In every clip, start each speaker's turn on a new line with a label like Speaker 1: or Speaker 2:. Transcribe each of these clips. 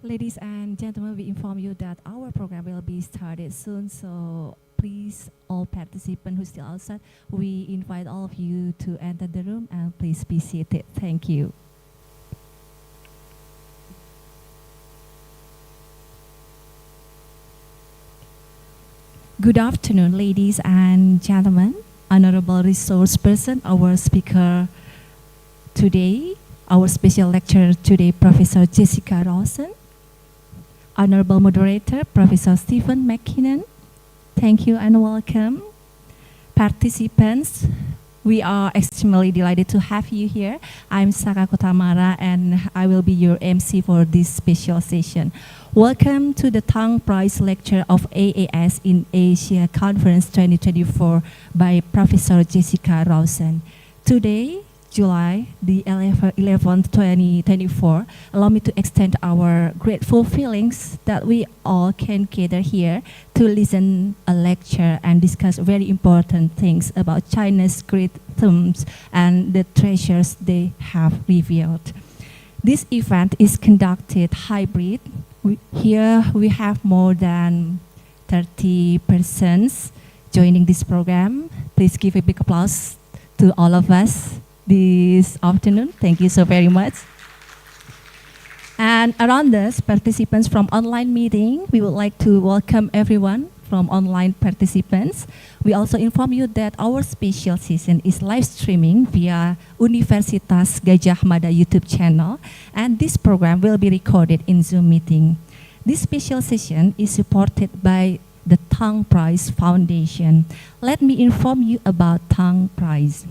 Speaker 1: Ladies and gentlemen, we inform you that our program will be started soon, so please, all participants who still outside, we invite all of you to enter the room and please be seated. Thank you. Good afternoon, ladies and gentlemen, honorable resource person, our speaker today, our special lecturer today, Professor Jessica Rawson. Honorable moderator, Professor Stephen McKinnon. Thank you and welcome. Participants, we are extremely delighted to have you here. I'm Saka Kotamara and I will be your MC for this special session. Welcome to the Tang Prize Lecture of AAS in Asia Conference 2024 by Professor Jessica Rawson. Today, July the 11th, 2024, allow me to extend our grateful feelings that we all can gather here to listen a lecture and discuss very important things about China's great themes and the treasures they have revealed. This event is conducted hybrid. Here we have more than 30 persons joining this program. Please give a big applause to all of us this afternoon. Thank you so very much. And around us, participants from online meeting, we would like to welcome everyone from online participants. We also inform you that our special session is live streaming via Universitas Gadjah Mada YouTube channel, and this program will be recorded in Zoom meeting. This special session is supported by the Tang Prize Foundation. Let me inform you about Tang Prize.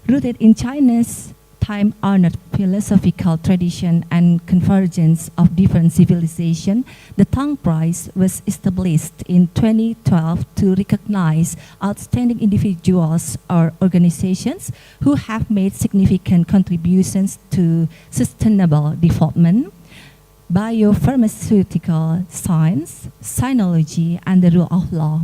Speaker 1: Rooted in China's time-honored philosophical tradition and convergence of different civilizations, the Tang Prize was established in 2012 to recognize outstanding individuals or organizations who have made significant contributions to sustainable development, biopharmaceutical science, sinology, and the rule of law.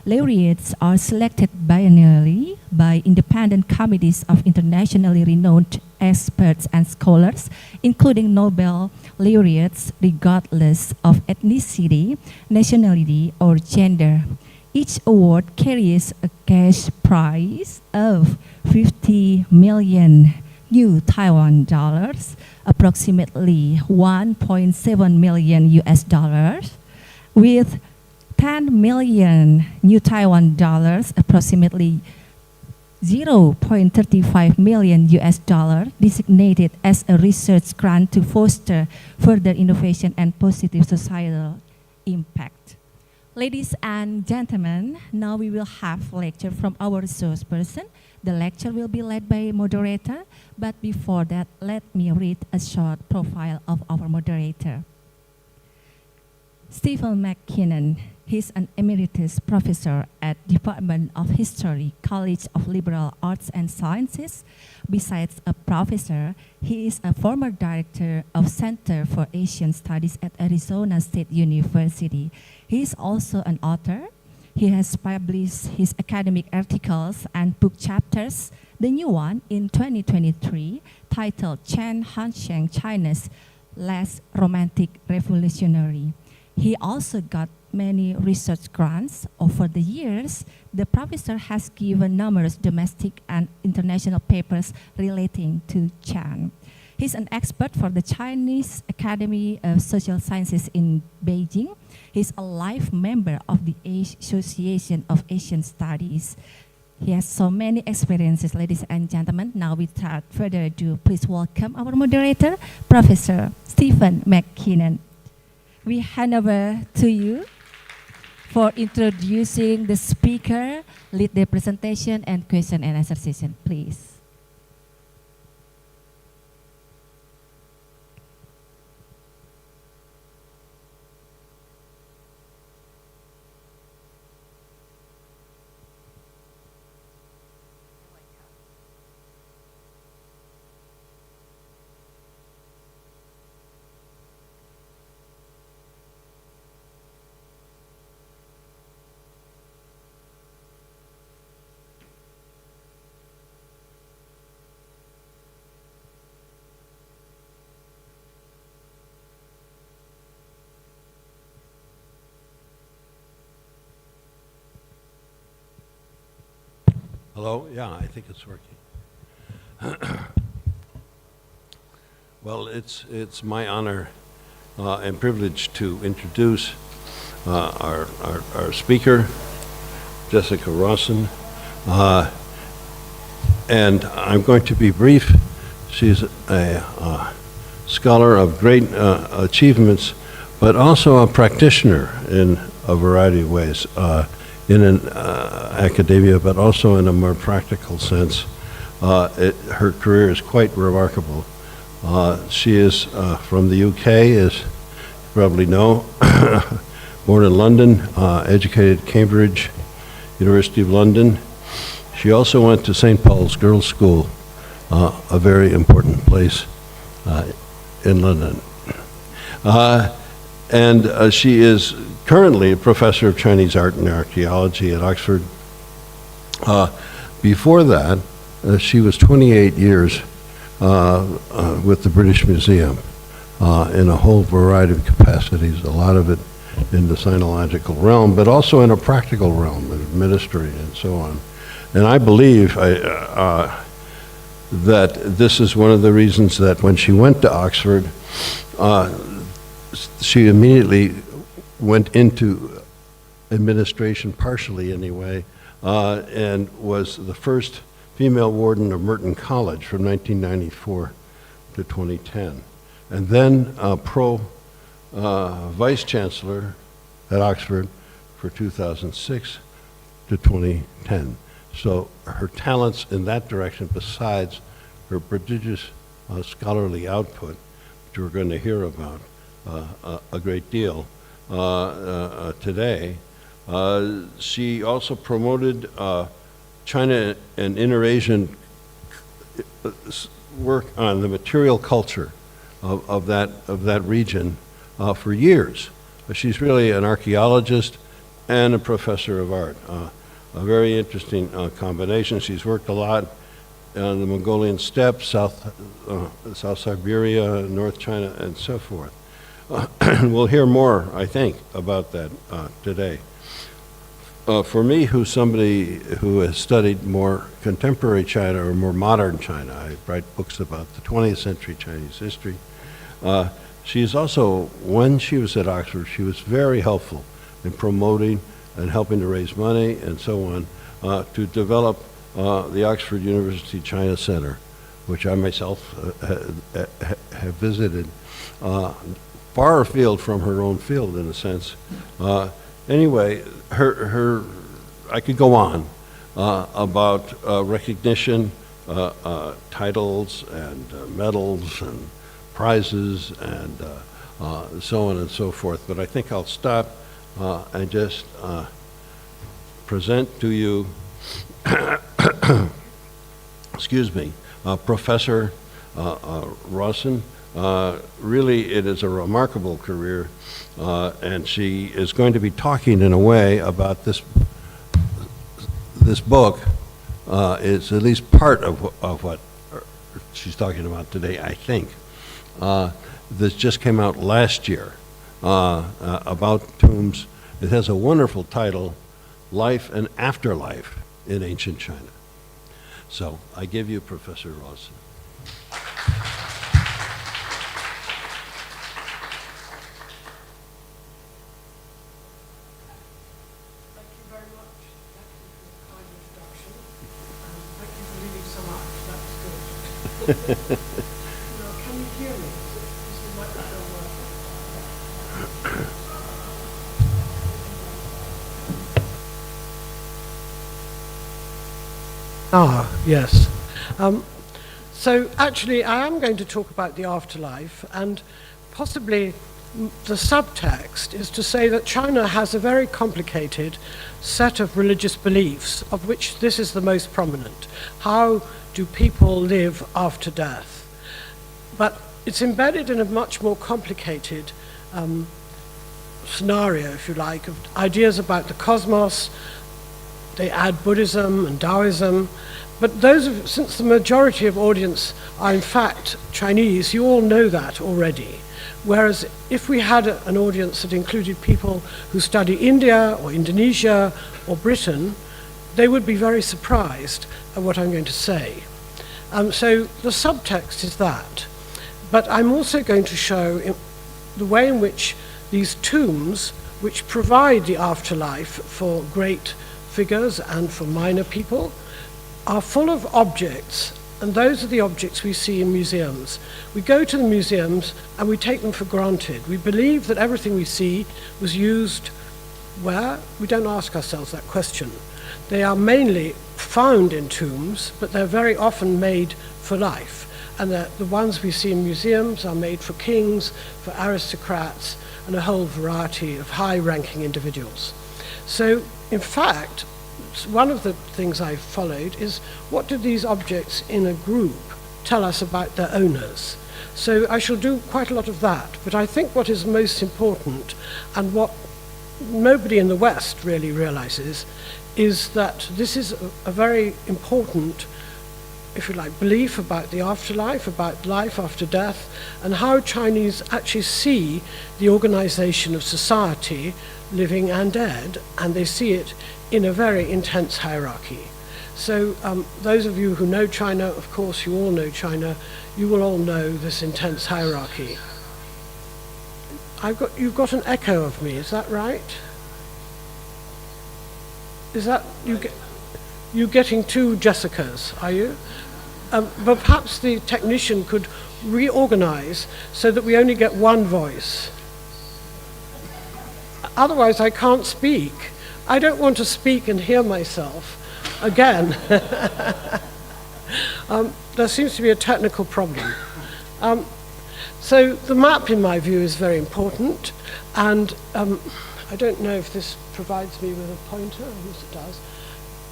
Speaker 1: Laureates are selected biennially by independent committees of internationally renowned experts and scholars, including Nobel laureates regardless of ethnicity, nationality, or gender. Each award carries a cash prize of 50 million new Taiwan dollars, approximately 1.7 million US dollars, with 10 million new Taiwan dollars, approximately 0.35 million US dollar, designated as a research grant to foster further innovation and positive societal impact. Ladies and gentlemen, now we will have a lecture from our resource person. The lecture will be led by a moderator, but before that, let me read a short profile of our moderator. Stephen McKinnon. He's an emeritus professor at Department of History, College of Liberal Arts and Sciences. Besides a professor, he is a former director of Center for Asian Studies at Arizona State University. He is also an author. He has published his academic articles and book chapters, the new one in 2023, titled Chen Hansheng, China's Less Romantic Revolutionary. He also got many research grants. Over the years, the professor has given numerous domestic and international papers relating to Chen. He's an expert for the Chinese Academy of Social Sciences in Beijing. He's a life member of the Association of Asian Studies. He has so many experiences, ladies and gentlemen. Now without further ado, please welcome our moderator, Professor Stephen McKinnon. We hand over to you for introducing the speaker, lead the presentation, and question and answer session, please.
Speaker 2: Hello? Yeah, I think it's working. Well, it's my honor and privilege to introduce our speaker, Jessica Rawson. And I'm going to be brief. She's a scholar of great achievements, but also a practitioner in a variety of ways, in an academia, but also in a more practical sense. Her career is quite remarkable. She is from the UK, as you probably know, born in London, educated at Cambridge, University of London. She also went to St. Paul's Girls' School, a very important place in London. And she is currently a professor of Chinese art and archaeology at Oxford. Before that, she was 28 years with the British Museum in a whole variety of capacities, a lot of it in the sinological realm, but also in a practical realm, administering and so on. And I believe that this is one of the reasons that when she went to Oxford, she immediately went into administration, partially anyway, and was the first female warden of Merton College from 1994 to 2010. And then vice chancellor at Oxford for 2006 to 2010. So her talents in that direction, besides her prodigious scholarly output, which we're going to hear about a great deal today, she also promoted China and Inter-Asian work on the material culture of that region for years. She's really an archaeologist and a professor of art. A very interesting combination. She's worked a lot on the Mongolian steppes, South Siberia, North China, and so forth. We'll hear more, I think, about that today. For me, who's somebody who has studied more contemporary China or more modern China, I write books about the 20th century Chinese history. She's also, when she was at Oxford, she was very helpful in promoting and helping to raise money and so on to develop the Oxford University China Center, which I myself have visited, far afield from her own field in a sense. Anyway, I could go on about recognition, titles and medals and prizes and so on and so forth, but I think I'll stop and just present to you, excuse me, Professor Rawson. Really, it is a remarkable career, and she is going to be talking in a way about this book. Is at least part of what she's talking about today, I think. This just came out last year about tombs. It has a wonderful title, Life and Afterlife in Ancient China. So I give you Professor Rawson.
Speaker 3: Now, can you hear me? Is the microphone working? Yes. So actually, I am going to talk about the afterlife, and possibly the subtext is to say that China has a very complicated set of religious beliefs, of which this is the most prominent. How do people live after death? But it's embedded in a much more complicated scenario, if you like, of ideas about the cosmos. They add Buddhism and Taoism. But since the majority of audience are in fact Chinese, you all know that already. Whereas if we had an audience that included people who study India or Indonesia or Britain, they would be very surprised at what I'm going to say. So the subtext is that. But I'm also going to show the way in which these tombs, which provide the afterlife for great figures and for minor people, are full of objects, and those are the objects we see in museums. We go to the museums and we take them for granted. We believe that everything we see was used where? We don't ask ourselves that question. They are mainly found in tombs, but they're very often made for life. And the ones we see in museums are made for kings, for aristocrats, and a whole variety of high-ranking individuals. So, in fact, one of the things I followed is what do these objects in a group tell us about their owners? So I shall do quite a lot of that, but I think what is most important and what nobody in the West really realizes is that this is a very important, if you like, belief about the afterlife, about life after death, and how Chinese actually see the organization of society, living and dead, and they see it in a very intense hierarchy. So those of you who know China, of course you all know China, you will all know this intense hierarchy. You've got an echo of me, is that right? Is that, you getting two Jessicas, are you? But perhaps the technician could reorganize so that we only get one voice. Otherwise I can't speak. I don't want to speak and hear myself again. There seems to be a technical problem. So the map, in my view, is very important, and I don't know if this provides me with a pointer. Yes, it does.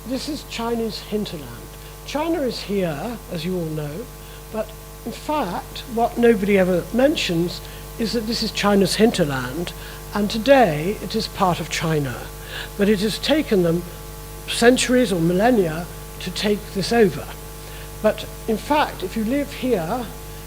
Speaker 3: This is China's hinterland. China is here, as you all know, but in fact, what nobody ever mentions is that this is China's hinterland, and today it is part of China. But it has taken them centuries or millennia to take this over. But in fact, if you live here,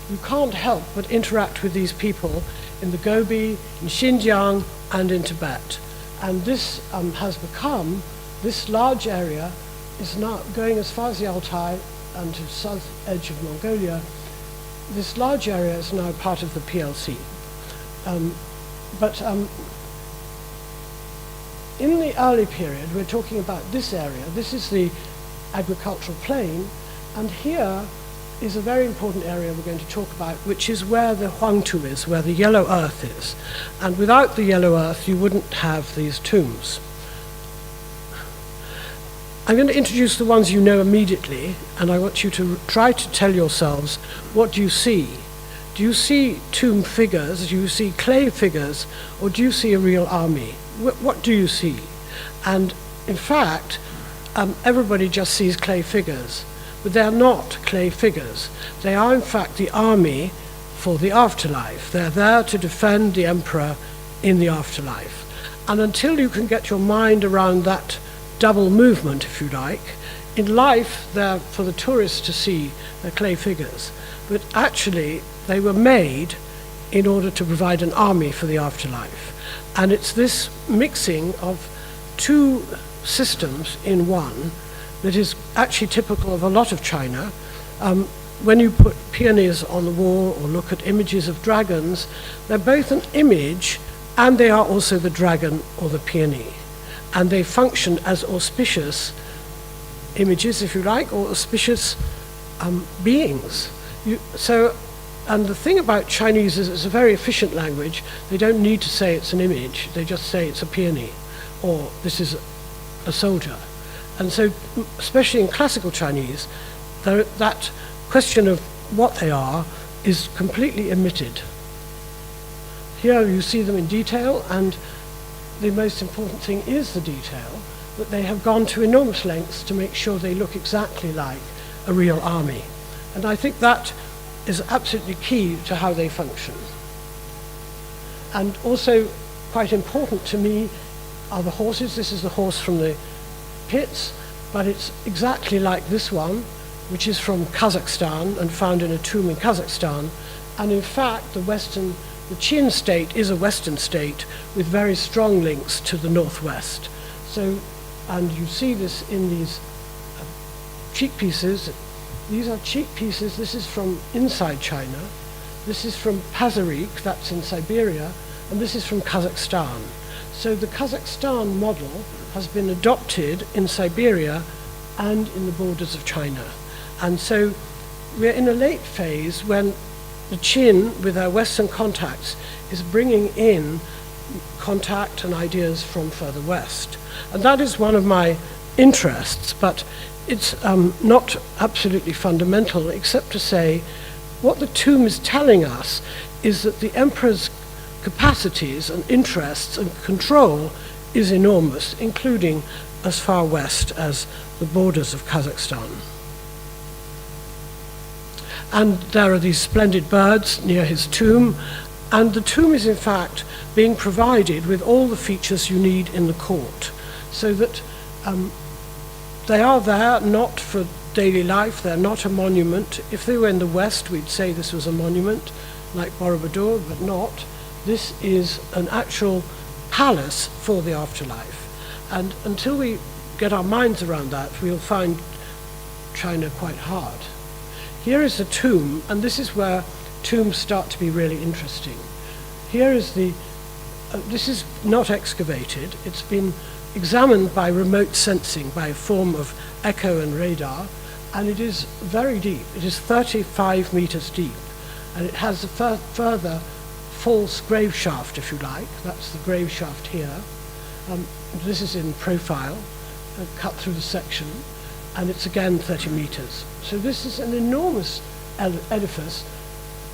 Speaker 3: you can't help but interact with these people in the Gobi, in Xinjiang, and in Tibet. And this has become, this large area is now going as far as the Altai and to the south edge of Mongolia. This large area is now part of the PLC. In the early period, we're talking about this area. This is the agricultural plain, and here is a very important area we're going to talk about, which is where the Huangtu is, where the yellow earth is. And without the yellow earth, you wouldn't have these tombs. I'm going to introduce the ones you know immediately, and I want you to try to tell yourselves, what do you see? Do you see tomb figures? Do you see clay figures? Or do you see a real army? What do you see? And in fact, everybody just sees clay figures, but they are not clay figures. They are in fact the army for the afterlife. They're there to defend the emperor in the afterlife. And until you can get your mind around that double movement, if you like, in life they're for the tourists to see, they're clay figures. But actually they were made in order to provide an army for the afterlife. And it's this mixing of two systems in one that is actually typical of a lot of China. When you put peonies on the wall or look at images of dragons, they're both an image and they are also the dragon or the peony. And they function as auspicious images, if you like, or auspicious beings. And the thing about Chinese is it's a very efficient language. They don't need to say it's an image. They just say it's a peony, or this is a soldier. And so, especially in classical Chinese, that question of what they are is completely omitted. Here you see them in detail, and the most important thing is the detail, that they have gone to enormous lengths to make sure they look exactly like a real army. And I think that is absolutely key to how they function. And also quite important to me are the horses. This is the horse from the pits, but it's exactly like this one, which is from Kazakhstan and found in a tomb in Kazakhstan. And in fact, the Qin state is a Western state with very strong links to the northwest. So And you see this in these cheek pieces. These are cheek pieces. This is from inside China. This is from Pazarik, that's in Siberia, and this is from Kazakhstan. So the Kazakhstan model has been adopted in Siberia and in the borders of China. And so we're in a late phase when the Qin, with our Western contacts, is bringing in contact and ideas from further west. And that is one of my interests, but it's not absolutely fundamental, except to say what the tomb is telling us is that the emperor's capacities and interests and control is enormous, including as far west as the borders of Kazakhstan. And there are these splendid birds near his tomb, and the tomb is in fact being provided with all the features you need in the court, so that they are there not for daily life, they're not a monument. If they were in the West, we'd say this was a monument, like Borobudur, but not. This is an actual palace for the afterlife. And until we get our minds around that, we'll find China quite hard. Here is the tomb, and this is where tombs start to be really interesting. Here is the, this is not excavated, it's been examined by remote sensing, by a form of echo and radar, and it is very deep. It is 35 meters deep, and it has a further false grave shaft, if you like. That's the grave shaft here. This is in profile, cut through the section, and it's again 30 meters. So this is an enormous edifice,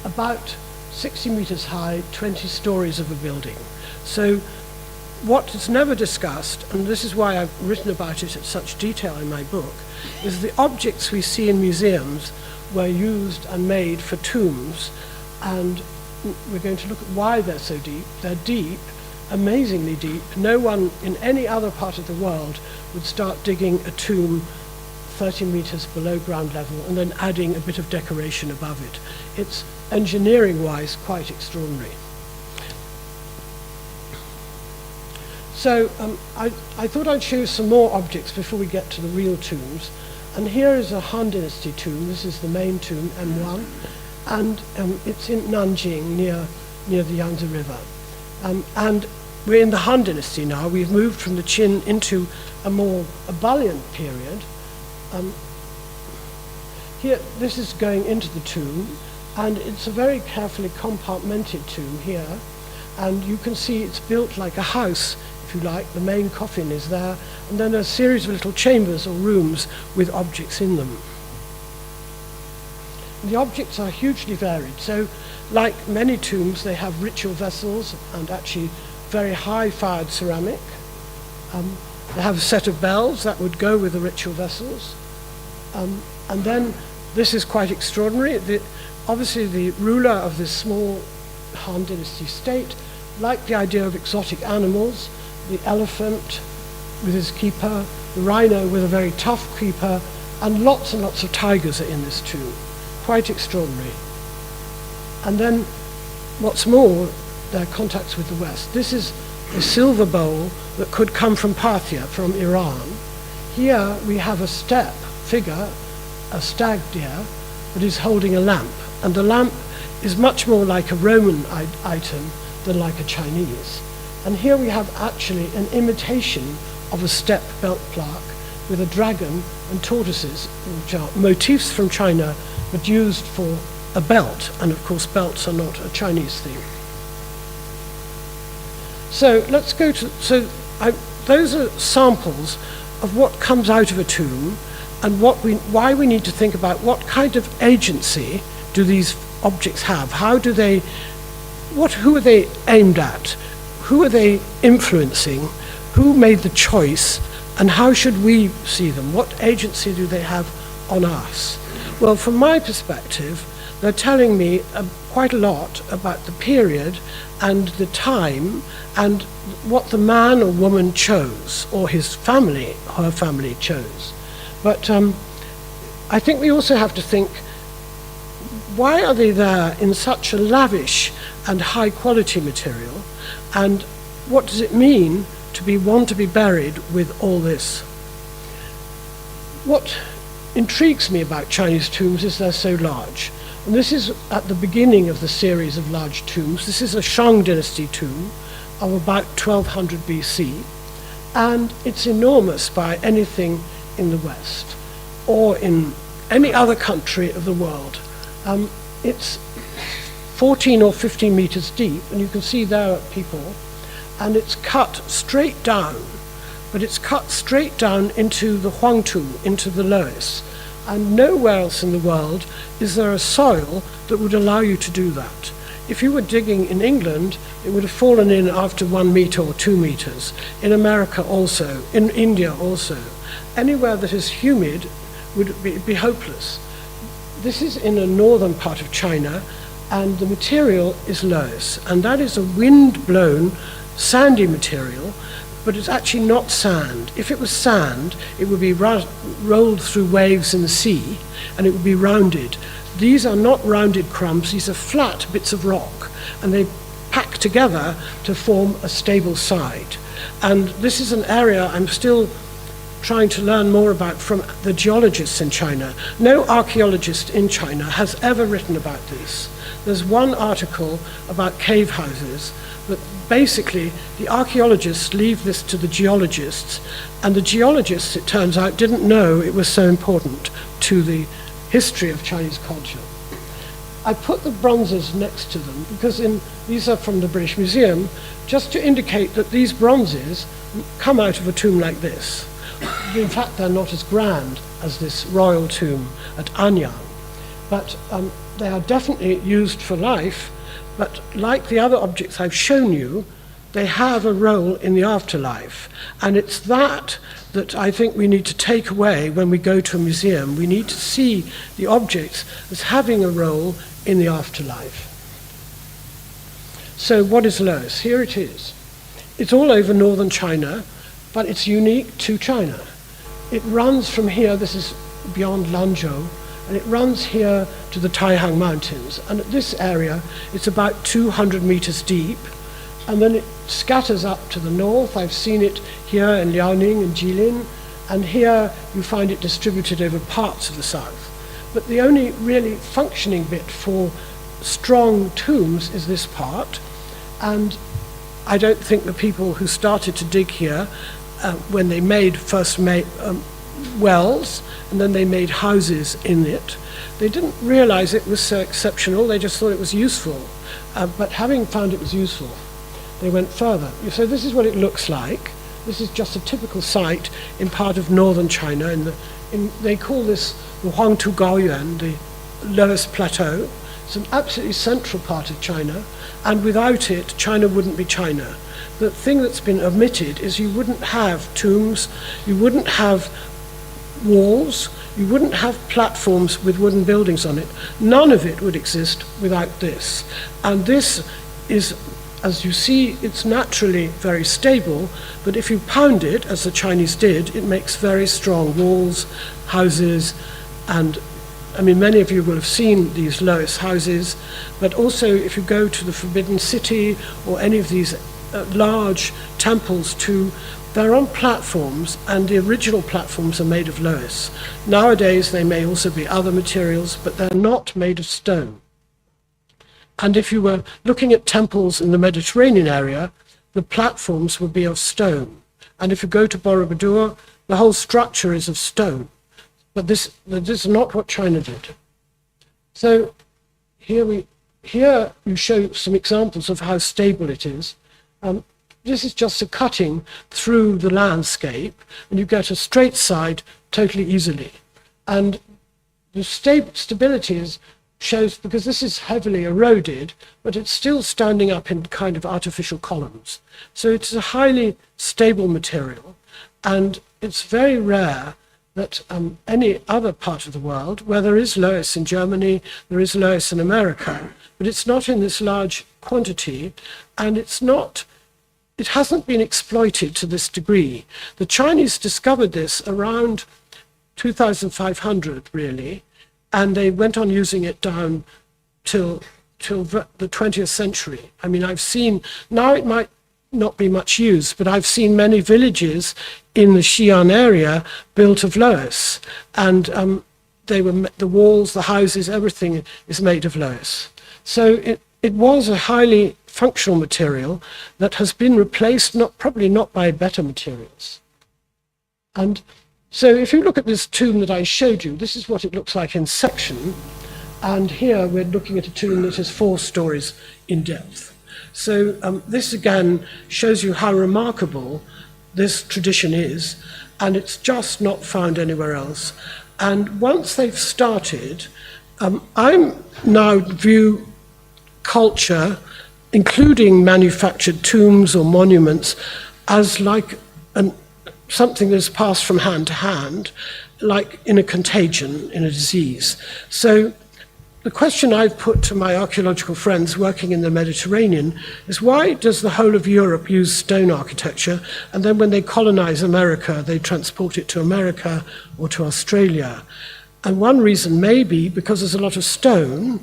Speaker 3: about 60 meters high, 20 stories of a building. So what is never discussed, and this is why I've written about it in such detail in my book, is the objects we see in museums were used and made for tombs, and we're going to look at why they're so deep. They're deep, amazingly deep. No one in any other part of the world would start digging a tomb 30 meters below ground level and then adding a bit of decoration above it. It's engineering-wise quite extraordinary. So I thought I'd show you some more objects before we get to the real tombs. And here is a Han Dynasty tomb. This is the main tomb, M1. And it's in Nanjing, near the Yangtze River. And we're in the Han Dynasty now. We've moved from the Qin into a more ebullient period. Here, this is going into the tomb, and it's a very carefully compartmented tomb here. And you can see it's built like a house, if you like. The main coffin is there, and then a series of little chambers or rooms with objects in them. The objects are hugely varied. So, like many tombs, they have ritual vessels and actually very high-fired ceramic. They have a set of bells that would go with the ritual vessels. And then, this is quite extraordinary. Obviously, the ruler of this small Han Dynasty state liked the idea of exotic animals, the elephant with his keeper, the rhino with a very tough keeper, and lots of tigers are in this tomb. Quite extraordinary. And then, what's more, their contacts with the West. This is a silver bowl that could come from Parthia, from Iran. Here we have a steppe figure, a stag deer, that is holding a lamp. And the lamp is much more like a Roman item than like a Chinese. And here we have actually an imitation of a steppe belt plaque with a dragon and tortoises, which are motifs from China, but used for a belt. And of course, belts are not a Chinese thing. So let's go to, those are samples of what comes out of a tomb and why we need to think about what kind of agency do these objects have? How do they, who are they aimed at? Who are they influencing? Who made the choice? And how should we see them? What agency do they have on us? Well, from my perspective, they're telling me quite a lot about the period and the time and what the man or woman chose, or his family, her family chose. But I think we also have to think, why are they there in such a lavish and high quality material? And what does it mean want to be buried with all this. What intrigues me about Chinese tombs is they're so large. And this is at the beginning of the series of large tombs. This is a Shang dynasty tomb of about 1200 BC, and it's enormous by anything in the West or in any other country of the world. It's 14 or 15 meters deep, and you can see there people, and it's cut straight down, but it's cut straight down into the Huangtu, into the loess. And nowhere else in the world is there a soil that would allow you to do that. If you were digging in England, it would have fallen in after 1 meter or 2 meters. In America also, in India also. Anywhere that is humid would be hopeless. This is in a northern part of China, and the material is loess, and that is a wind-blown, sandy material, but it's actually not sand. If it was sand, it would be rolled through waves in the sea, and it would be rounded. These are not rounded crumbs, these are flat bits of rock, and they pack together to form a stable side. And this is an area I'm still trying to learn more about from the geologists in China. No archaeologist in China has ever written about this. There's one article about cave houses, but basically the archaeologists leave this to the geologists, and the geologists, it turns out, didn't know it was so important to the history of Chinese culture. I put the bronzes next to them because these are from the British Museum, just to indicate that these bronzes come out of a tomb like this. In fact, they're not as grand as this royal tomb at Anyang, but they are definitely used for life. But like the other objects I've shown you, they have a role in the afterlife. And it's that I think we need to take away when we go to a museum. We need to see the objects as having a role in the afterlife. So what is loess? Here it is. It's all over northern China, but it's unique to China. It runs from here, this is beyond Lanzhou, and it runs here to the Taihang Mountains. And at this area, it's about 200 meters deep, and then it scatters up to the north. I've seen it here in Liaoning and Jilin, and here you find it distributed over parts of the south. But the only really functioning bit for strong tombs is this part, and I don't think the people who started to dig here, when they first made wells, and then they made houses in it, they didn't realize it was so exceptional, they just thought it was useful. But having found it was useful, they went further. So this is what it looks like. This is just a typical site in part of northern China. They call this the Huangtu Gaoyuan, the lowest plateau. It's an absolutely central part of China, and without it, China wouldn't be China. The thing that's been omitted is you wouldn't have tombs, you wouldn't have walls, you wouldn't have platforms with wooden buildings on it. None of it would exist without this. And this is, as you see, it's naturally very stable, but if you pound it, as the Chinese did, it makes very strong walls, houses, and I mean, many of you will have seen these loess houses, but also if you go to the Forbidden City or any of these large temples too, they're on platforms, and the original platforms are made of loess. Nowadays, they may also be other materials, but they're not made of stone. And if you were looking at temples in the Mediterranean area, the platforms would be of stone. And if you go to Borobudur, the whole structure is of stone. But this is not what China did. So here you show some examples of how stable it is. This is just a cutting through the landscape, and you get a straight side totally easily. And the stability shows, because this is heavily eroded, but it's still standing up in kind of artificial columns. So it's a highly stable material, and it's very rare that any other part of the world, where there is loess in Germany, there is loess in America, but it's not in this large quantity, and it hasn't been exploited to this degree. The Chinese discovered this around 2500, really, and they went on using it down till the 20th century. I mean, I've seen, now it might not be much use, but I've seen many villages in the Xi'an area built of loess, and the walls, the houses, everything is made of loess. So it was a highly functional material that has been replaced, probably not by better materials. And so if you look at this tomb that I showed you, this is what it looks like in section. And here we're looking at a tomb that is 4 stories in depth. So this again shows you how remarkable this tradition is, and it's just not found anywhere else. And once they've started, I now view culture, including manufactured tombs or monuments, as like something that's passed from hand to hand, like in a contagion, in a disease. So the question I've put to my archaeological friends working in the Mediterranean is, why does the whole of Europe use stone architecture, and then when they colonize America, they transport it to America or to Australia? And one reason may be because there's a lot of stone,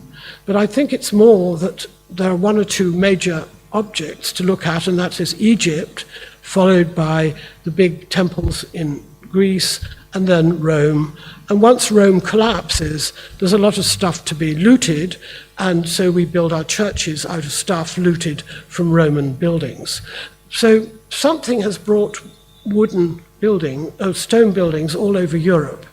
Speaker 3: but I think it's more that there are 1 or 2 major objects to look at, and that is Egypt, followed by the big temples in Greece, and then Rome. And once Rome collapses, there's a lot of stuff to be looted, and so we build our churches out of stuff looted from Roman buildings. So something has brought stone buildings all over Europe.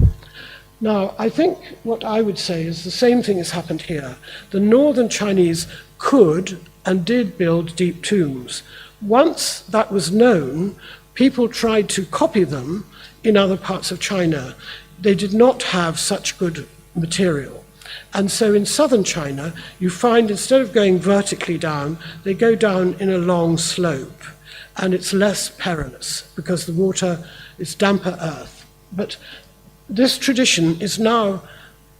Speaker 3: Now, I think what I would say is the same thing has happened here. The northern Chinese could and did build deep tombs. Once that was known, people tried to copy them in other parts of China. They did not have such good material. And so in southern China, you find instead of going vertically down, they go down in a long slope. And it's less perilous because the water is damper earth. But this tradition is now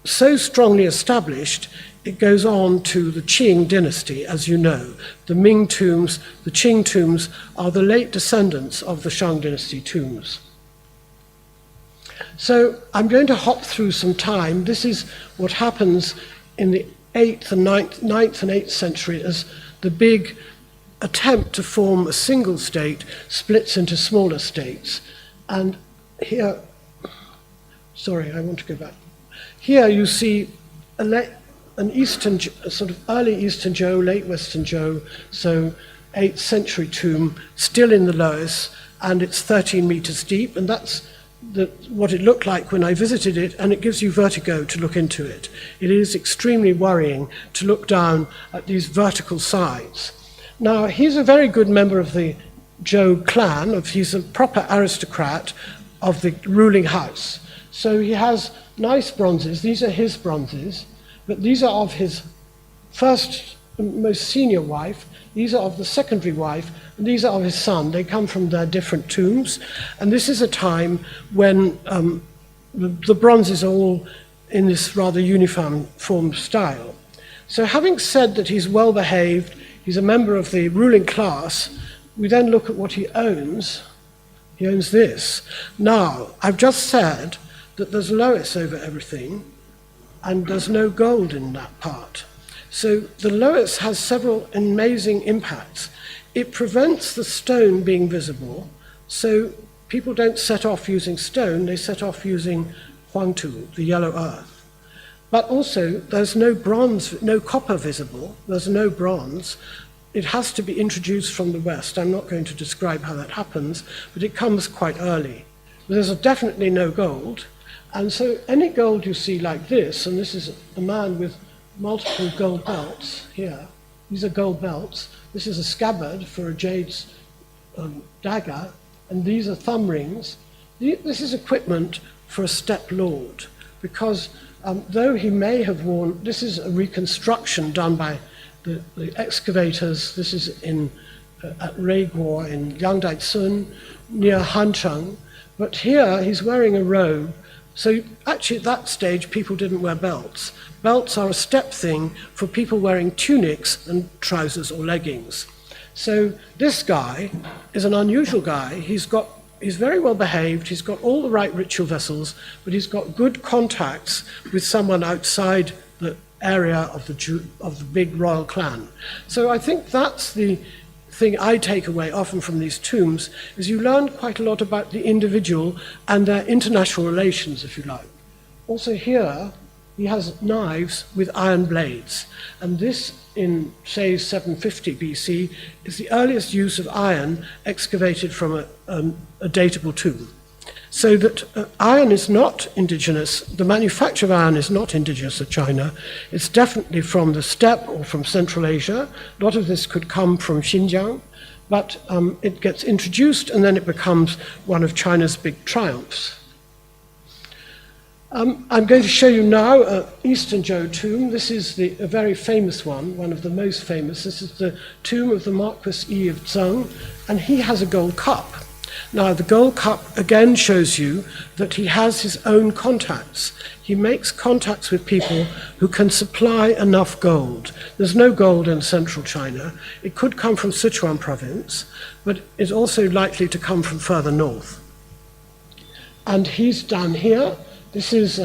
Speaker 3: so strongly established, it goes on to the Qing dynasty, as you know. The Ming tombs, the Qing tombs are the late descendants of the Shang dynasty tombs. So I'm going to hop through some time. This is what happens in the 9th and 8th century as the big attempt to form a single state splits into smaller states. And here, sorry, I want to go back. Here you see an eastern, sort of early Eastern Zhou, late Western Zhou, so 8th century tomb, still in the loess, and it's 13 meters deep, and that's what it looked like when I visited it, and it gives you vertigo to look into it. It is extremely worrying to look down at these vertical sides. Now, he's a very good member of the Zhou clan, he's a proper aristocrat of the ruling house. So he has nice bronzes. These are his bronzes, but these are of his first, most senior wife. These are of the secondary wife, and these are of his son. They come from their different tombs. And this is a time when the bronzes are all in this rather uniform style. So having said that he's well behaved, he's a member of the ruling class, we then look at what he owns. He owns this. Now, I've just said that there's loess over everything, and there's no gold in that part. So the loess has several amazing impacts. It prevents the stone being visible, so people don't set off using stone, they set off using huangtu, the yellow earth. But also, there's no bronze, no copper visible, there's no bronze. It has to be introduced from the West. I'm not going to describe how that happens, but it comes quite early. There's definitely no gold, and so any gold you see like this, and this is a man with multiple gold belts here. These are gold belts. This is a scabbard for a jade dagger, and these are thumb rings. This is equipment for a steppe lord, because though he may have worn, this is a reconstruction done by the excavators. This is at Reiguo in Yangdai-Sun, near Hancheng. But here he's wearing a robe. So actually at that stage, people didn't wear belts. Belts are a step thing for people wearing tunics and trousers or leggings. So this guy is an unusual guy. He's very well behaved. He's got all the right ritual vessels, but he's got good contacts with someone outside the area of the big royal clan. So I think that's the thing I take away often from these tombs is you learn quite a lot about the individual and their international relations, if you like. Also here, he has knives with iron blades. And this, in, say, 750 BC, is the earliest use of iron excavated from a datable tomb. So that iron is not indigenous, the manufacture of iron is not indigenous to China. It's definitely from the steppe or from Central Asia. A lot of this could come from Xinjiang, but it gets introduced and then it becomes one of China's big triumphs. I'm going to show you now an Eastern Zhou tomb. This is a very famous one of the most famous. This is the tomb of the Marquis E of Zhou, and he has a gold cup. Now, the gold cup again shows you that he has his own contacts. He makes contacts with people who can supply enough gold. There's no gold in central China. It could come from Sichuan province, but it's also likely to come from further north. And he's down here. This is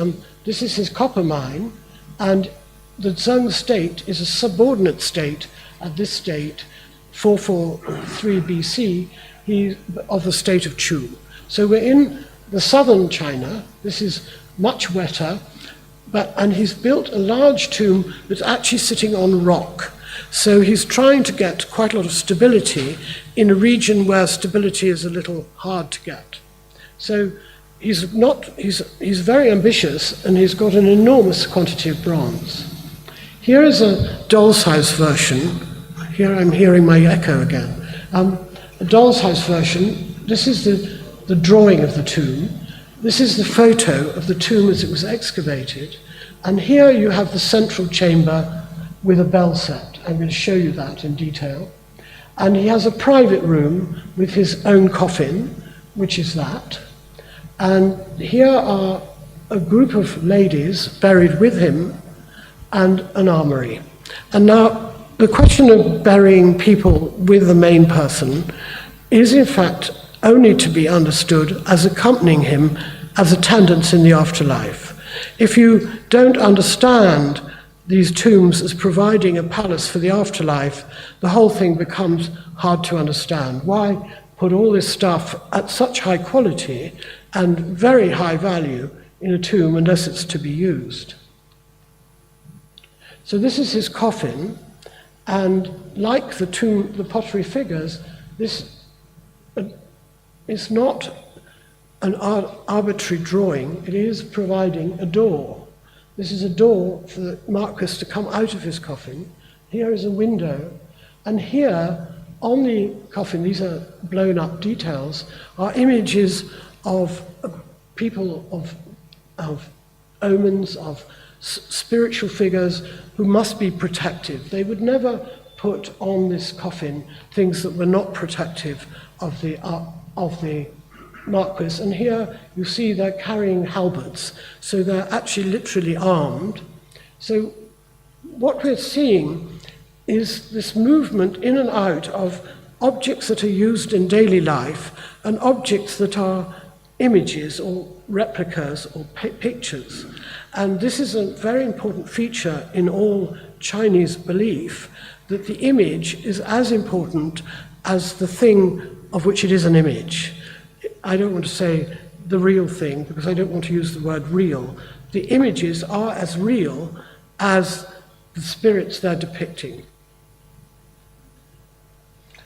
Speaker 3: his copper mine, and the Zhou state is a subordinate state at this date, 443 BC, of the state of Chu. So we're in the southern China. This is much wetter, and he's built a large tomb that's actually sitting on rock. So he's trying to get quite a lot of stability in a region where stability is a little hard to get. So he's very ambitious, and he's got an enormous quantity of bronze. Here is a doll's house version. Here I'm hearing my echo again. A doll's house version. This is the drawing of the tomb. This is the photo of the tomb as it was excavated. And here you have the central chamber with a bell set. I'm going to show you that in detail. And he has a private room with his own coffin, which is that. And here are a group of ladies buried with him and an armory. And now, the question of burying people with the main person is in fact only to be understood as accompanying him as attendants in the afterlife. If you don't understand these tombs as providing a palace for the afterlife, the whole thing becomes hard to understand. Why put all this stuff at such high quality and very high value in a tomb unless it's to be used? So this is his coffin. And like the tomb, the pottery figures, this is not an arbitrary drawing. It is providing a door. This is a door for the Marquis to come out of his coffin. Here is a window. And here, on the coffin, these are blown up details, are images of people, of omens, of spiritual figures who must be protective. They would never put on this coffin things that were not protective of the Marquis. And here you see they're carrying halberds, so they're actually literally armed. So what we're seeing is this movement in and out of objects that are used in daily life and objects that are images or replicas or pictures. And this is a very important feature in all Chinese belief, that the image is as important as the thing of which it is an image. I don't want to say the real thing, because I don't want to use the word real. The images are as real as the spirits they're depicting.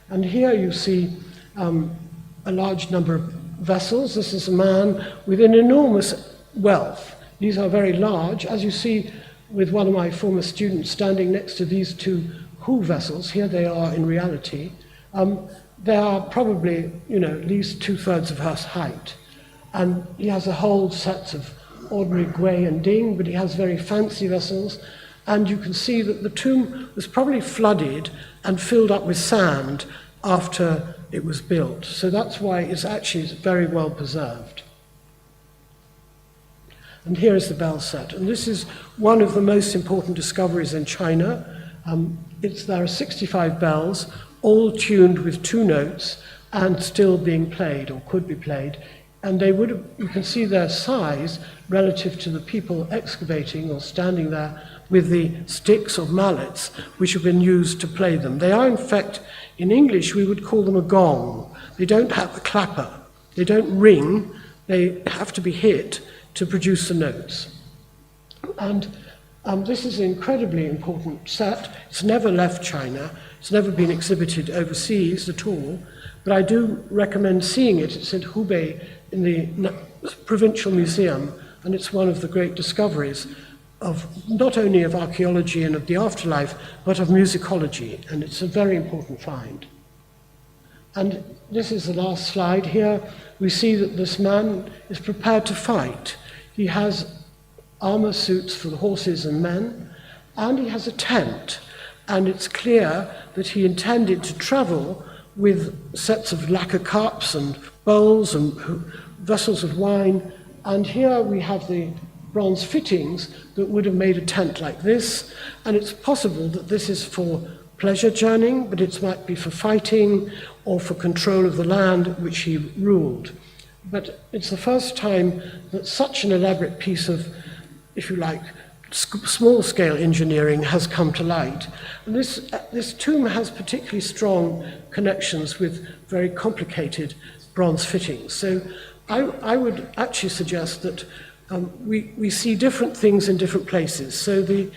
Speaker 3: And here you see a large number of vessels. This is a man with an enormous wealth. These are very large. As you see with one of my former students standing next to these two Hu vessels, here they are in reality, they are probably, at least 2/3 of her height. And he has a whole set of ordinary Gui and Ding, but he has very fancy vessels. And you can see that the tomb was probably flooded and filled up with sand after it was built. So that's why it's actually very well preserved. And here is the bell set. And this is one of the most important discoveries in China. There are 65 bells, all tuned with 2 notes and still being played or could be played. And you can see their size relative to the people excavating or standing there with the sticks or mallets which have been used to play them. They are, in fact, in English, we would call them a gong. They don't have a clapper. They don't ring. They have to be hit to produce the notes. And this is an incredibly important set. It's never left China. It's never been exhibited overseas at all. But I do recommend seeing it. It's in Hubei in the Provincial Museum, and it's one of the great discoveries of not only of archaeology and of the afterlife, but of musicology, and it's a very important find. And this is the last slide here. We see that this man is prepared to fight. He has armor suits for the horses and men, and he has a tent, and it's clear that he intended to travel with sets of lacquer cups and bowls and vessels of wine, and here we have the bronze fittings that would have made a tent like this, and it's possible that this is for pleasure journeying, but it might be for fighting or for control of the land which he ruled. But it's the first time that such an elaborate piece of, if you like, small-scale engineering has come to light. And this tomb has particularly strong connections with very complicated bronze fittings. So I would actually suggest that we see different things in different places. So the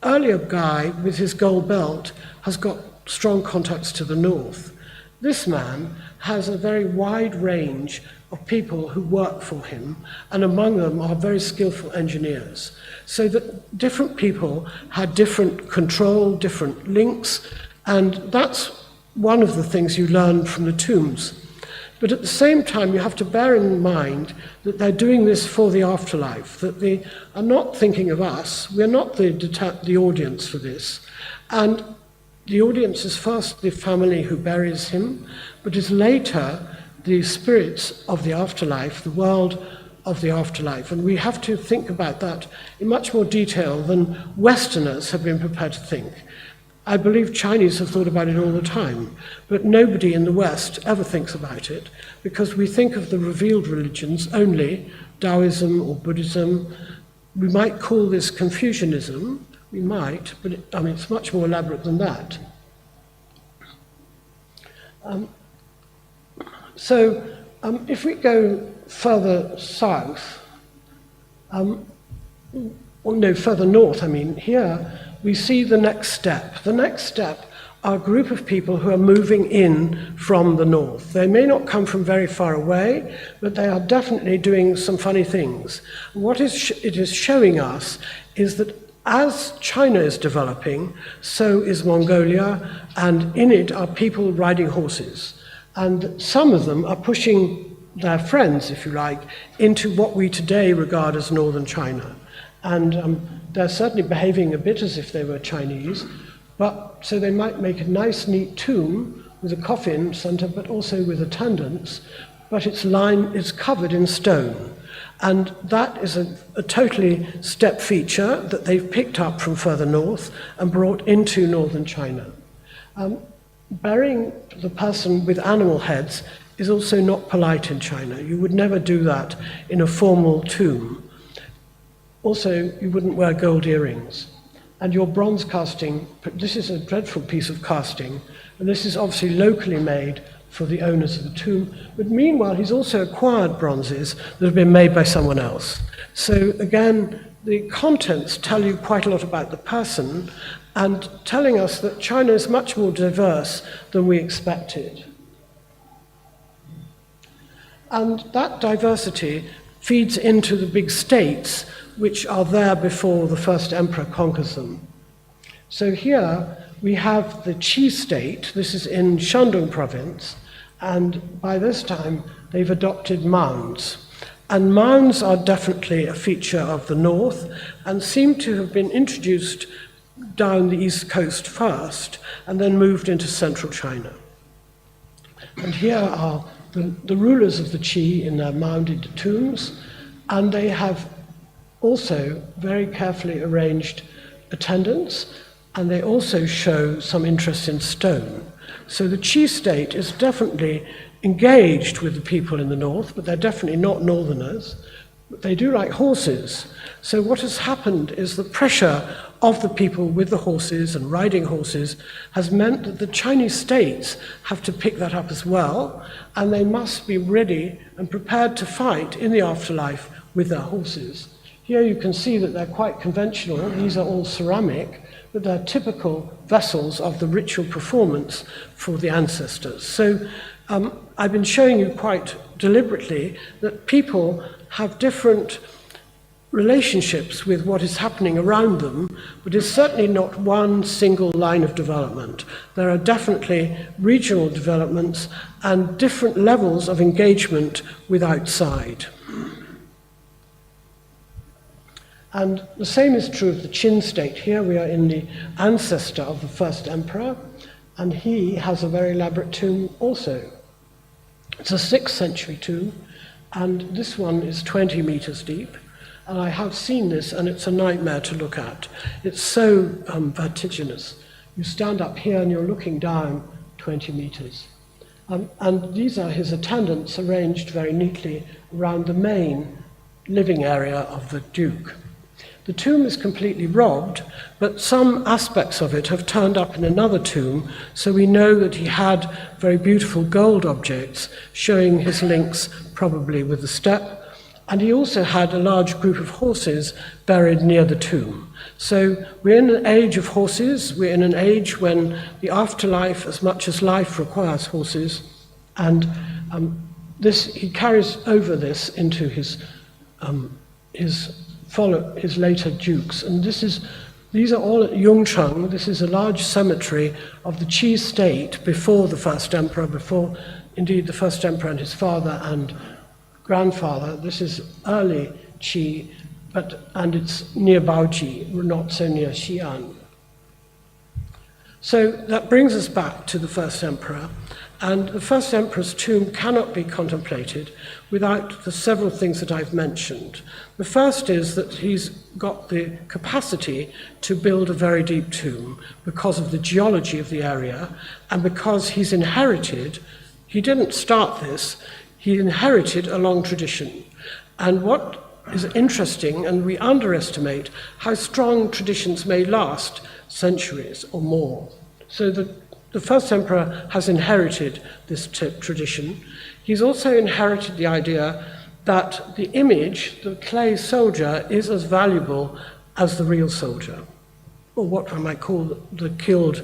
Speaker 3: earlier guy with his gold belt has got strong contacts to the north. This man has a very wide range of people who work for him, and among them are very skillful engineers. So that different people had different control, different links, and that's one of the things you learn from the tombs. But at the same time, you have to bear in mind that they're doing this for the afterlife, that they are not thinking of us. We're not the audience for this. And the audience is first the family who buries him, but is later the spirits of the afterlife, the world of the afterlife. And we have to think about that in much more detail than Westerners have been prepared to think. I believe Chinese have thought about it all the time, but nobody in the West ever thinks about it because we think of the revealed religions only, Taoism or Buddhism. We might call this Confucianism, we might, but it's much more elaborate than that. If we go further south, further north, here we see the next step. The next step are a group of people who are moving in from the north. They may not come from very far away, but they are definitely doing some funny things. What it is showing us is that as China is developing, so is Mongolia, and in it are people riding horses. And some of them are pushing their friends, if you like, into what we today regard as northern China. And they're certainly behaving a bit as if they were Chinese, but so they might make a nice, neat tomb with a coffin center, but also with attendants, but it's covered in stone. And that is a totally step feature that they've picked up from further north and brought into northern China. Burying the person with animal heads is also not polite in China. You would never do that in a formal tomb. Also, you wouldn't wear gold earrings. And your bronze casting, this is a dreadful piece of casting, and this is obviously locally made for the owners of the tomb. But meanwhile, he's also acquired bronzes that have been made by someone else. So again, the contents tell you quite a lot about the person and telling us that China is much more diverse than we expected. And that diversity feeds into the big states which are there before the first emperor conquers them. So here we have the Qi state. This is in Shandong province, and by this time they've adopted mounds. And mounds are definitely a feature of the north and seem to have been introduced down the east coast first and then moved into central China. And here are the rulers of the Qi in their mounded tombs, and they have also very carefully arranged attendants, and they also show some interest in stone. So the Qi state is definitely engaged with the people in the north, but they're definitely not northerners. But they do like horses. So what has happened is the pressure of the people with the horses and riding horses has meant that the Chinese states have to pick that up as well, and they must be ready and prepared to fight in the afterlife with their horses. Here you can see that they're quite conventional. These are all ceramic, but they're typical vessels of the ritual performance for the ancestors. So I've been showing you quite deliberately that people have different relationships with what is happening around them, but it's certainly not one single line of development. There are definitely regional developments and different levels of engagement with outside. And the same is true of the Qin state. Here we are in the ancestor of the first emperor, and he has a very elaborate tomb also. It's a 6th century tomb, and this one is 20 meters deep. And I have seen this, and it's a nightmare to look at. It's so vertiginous. You stand up here and you're looking down 20 meters. And these are his attendants arranged very neatly around the main living area of the Duke. The tomb is completely robbed, but some aspects of it have turned up in another tomb, so we know that he had very beautiful gold objects showing his links probably with the steppe. And he also had a large group of horses buried near the tomb. So we're in an age of horses. We're in an age when the afterlife, as much as life, requires horses. And he carries over this into his later dukes. And these are all at Yongcheng. This is a large cemetery of the Qi state before the first emperor, before indeed the first emperor and his father and grandfather. This is early Qi, and it's near Baoji, not so near Xi'an. So that brings us back to the first emperor, and the first emperor's tomb cannot be contemplated without the several things that I've mentioned. The first is that he's got the capacity to build a very deep tomb because of the geology of the area, and because he didn't start this, he inherited a long tradition. And what is interesting, and we underestimate how strong traditions may last centuries or more. So the first emperor has inherited this tradition. He's also inherited the idea that the image, the clay soldier, is as valuable as the real soldier, or what I might call the killed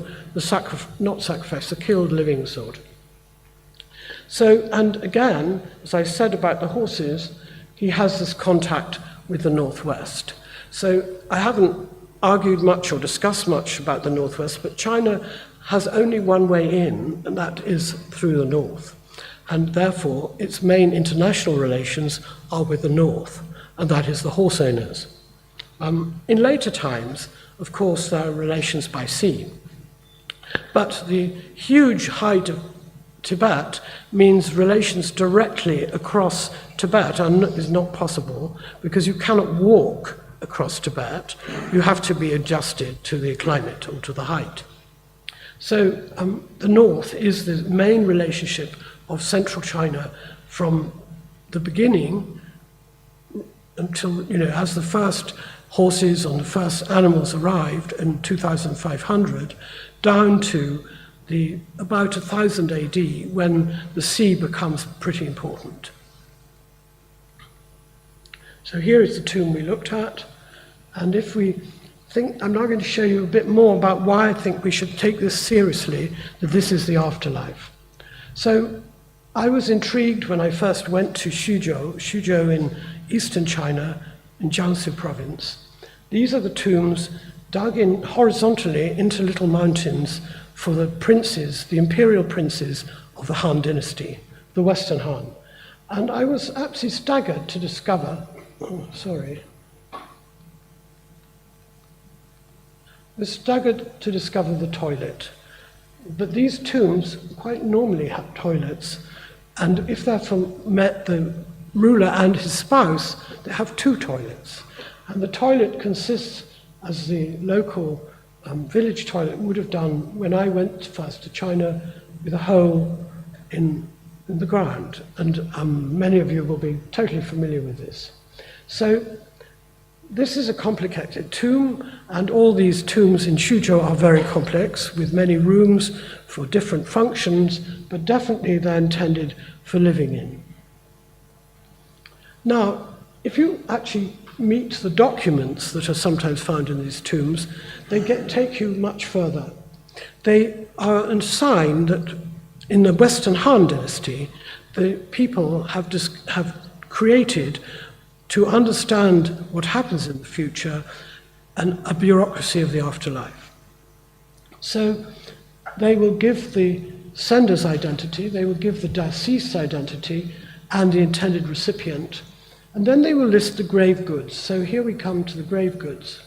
Speaker 3: living soldier. So, and again, as I said about the horses, he has this contact with the Northwest. So I haven't argued much or discussed much about the Northwest, but China has only one way in, and that is through the North. And therefore, its main international relations are with the North, and that is the horse owners. In later times, of course, there are relations by sea. But the huge height of Tibet means relations directly across Tibet is not possible, because you cannot walk across Tibet. You have to be adjusted to the climate or to the height. So the north is the main relationship of central China from the beginning until, as the first horses and the first animals arrived in 2500, down to about 1000 AD, when the sea becomes pretty important. So here is the tomb we looked at, and if we think, I'm now going to show you a bit more about why I think we should take this seriously, that this is the afterlife. So I was intrigued when I first went to Zhou in eastern China, in Jiangsu province. These are the tombs dug in horizontally into little mountains for the princes, the imperial princes of the Han dynasty, the Western Han. And I was absolutely staggered to discover, the toilet. But these tombs quite normally have toilets, and if they're from the ruler and his spouse, they have two toilets. And the toilet consists, as the local village toilet would have done when I went first to China, with a hole in the ground. And many of you will be totally familiar with this. So this is a complicated tomb, and all these tombs in Suzhou are very complex, with many rooms for different functions, but definitely they're intended for living in. Now, if you actually meet the documents that are sometimes found in these tombs, they take you much further. They are a sign that in the Western Han Dynasty, the people have created, to understand what happens in the future, a bureaucracy of the afterlife. So they will give the sender's identity, they will give the deceased's identity and the intended recipient, and then they will list the grave goods. So here we come to the grave goods.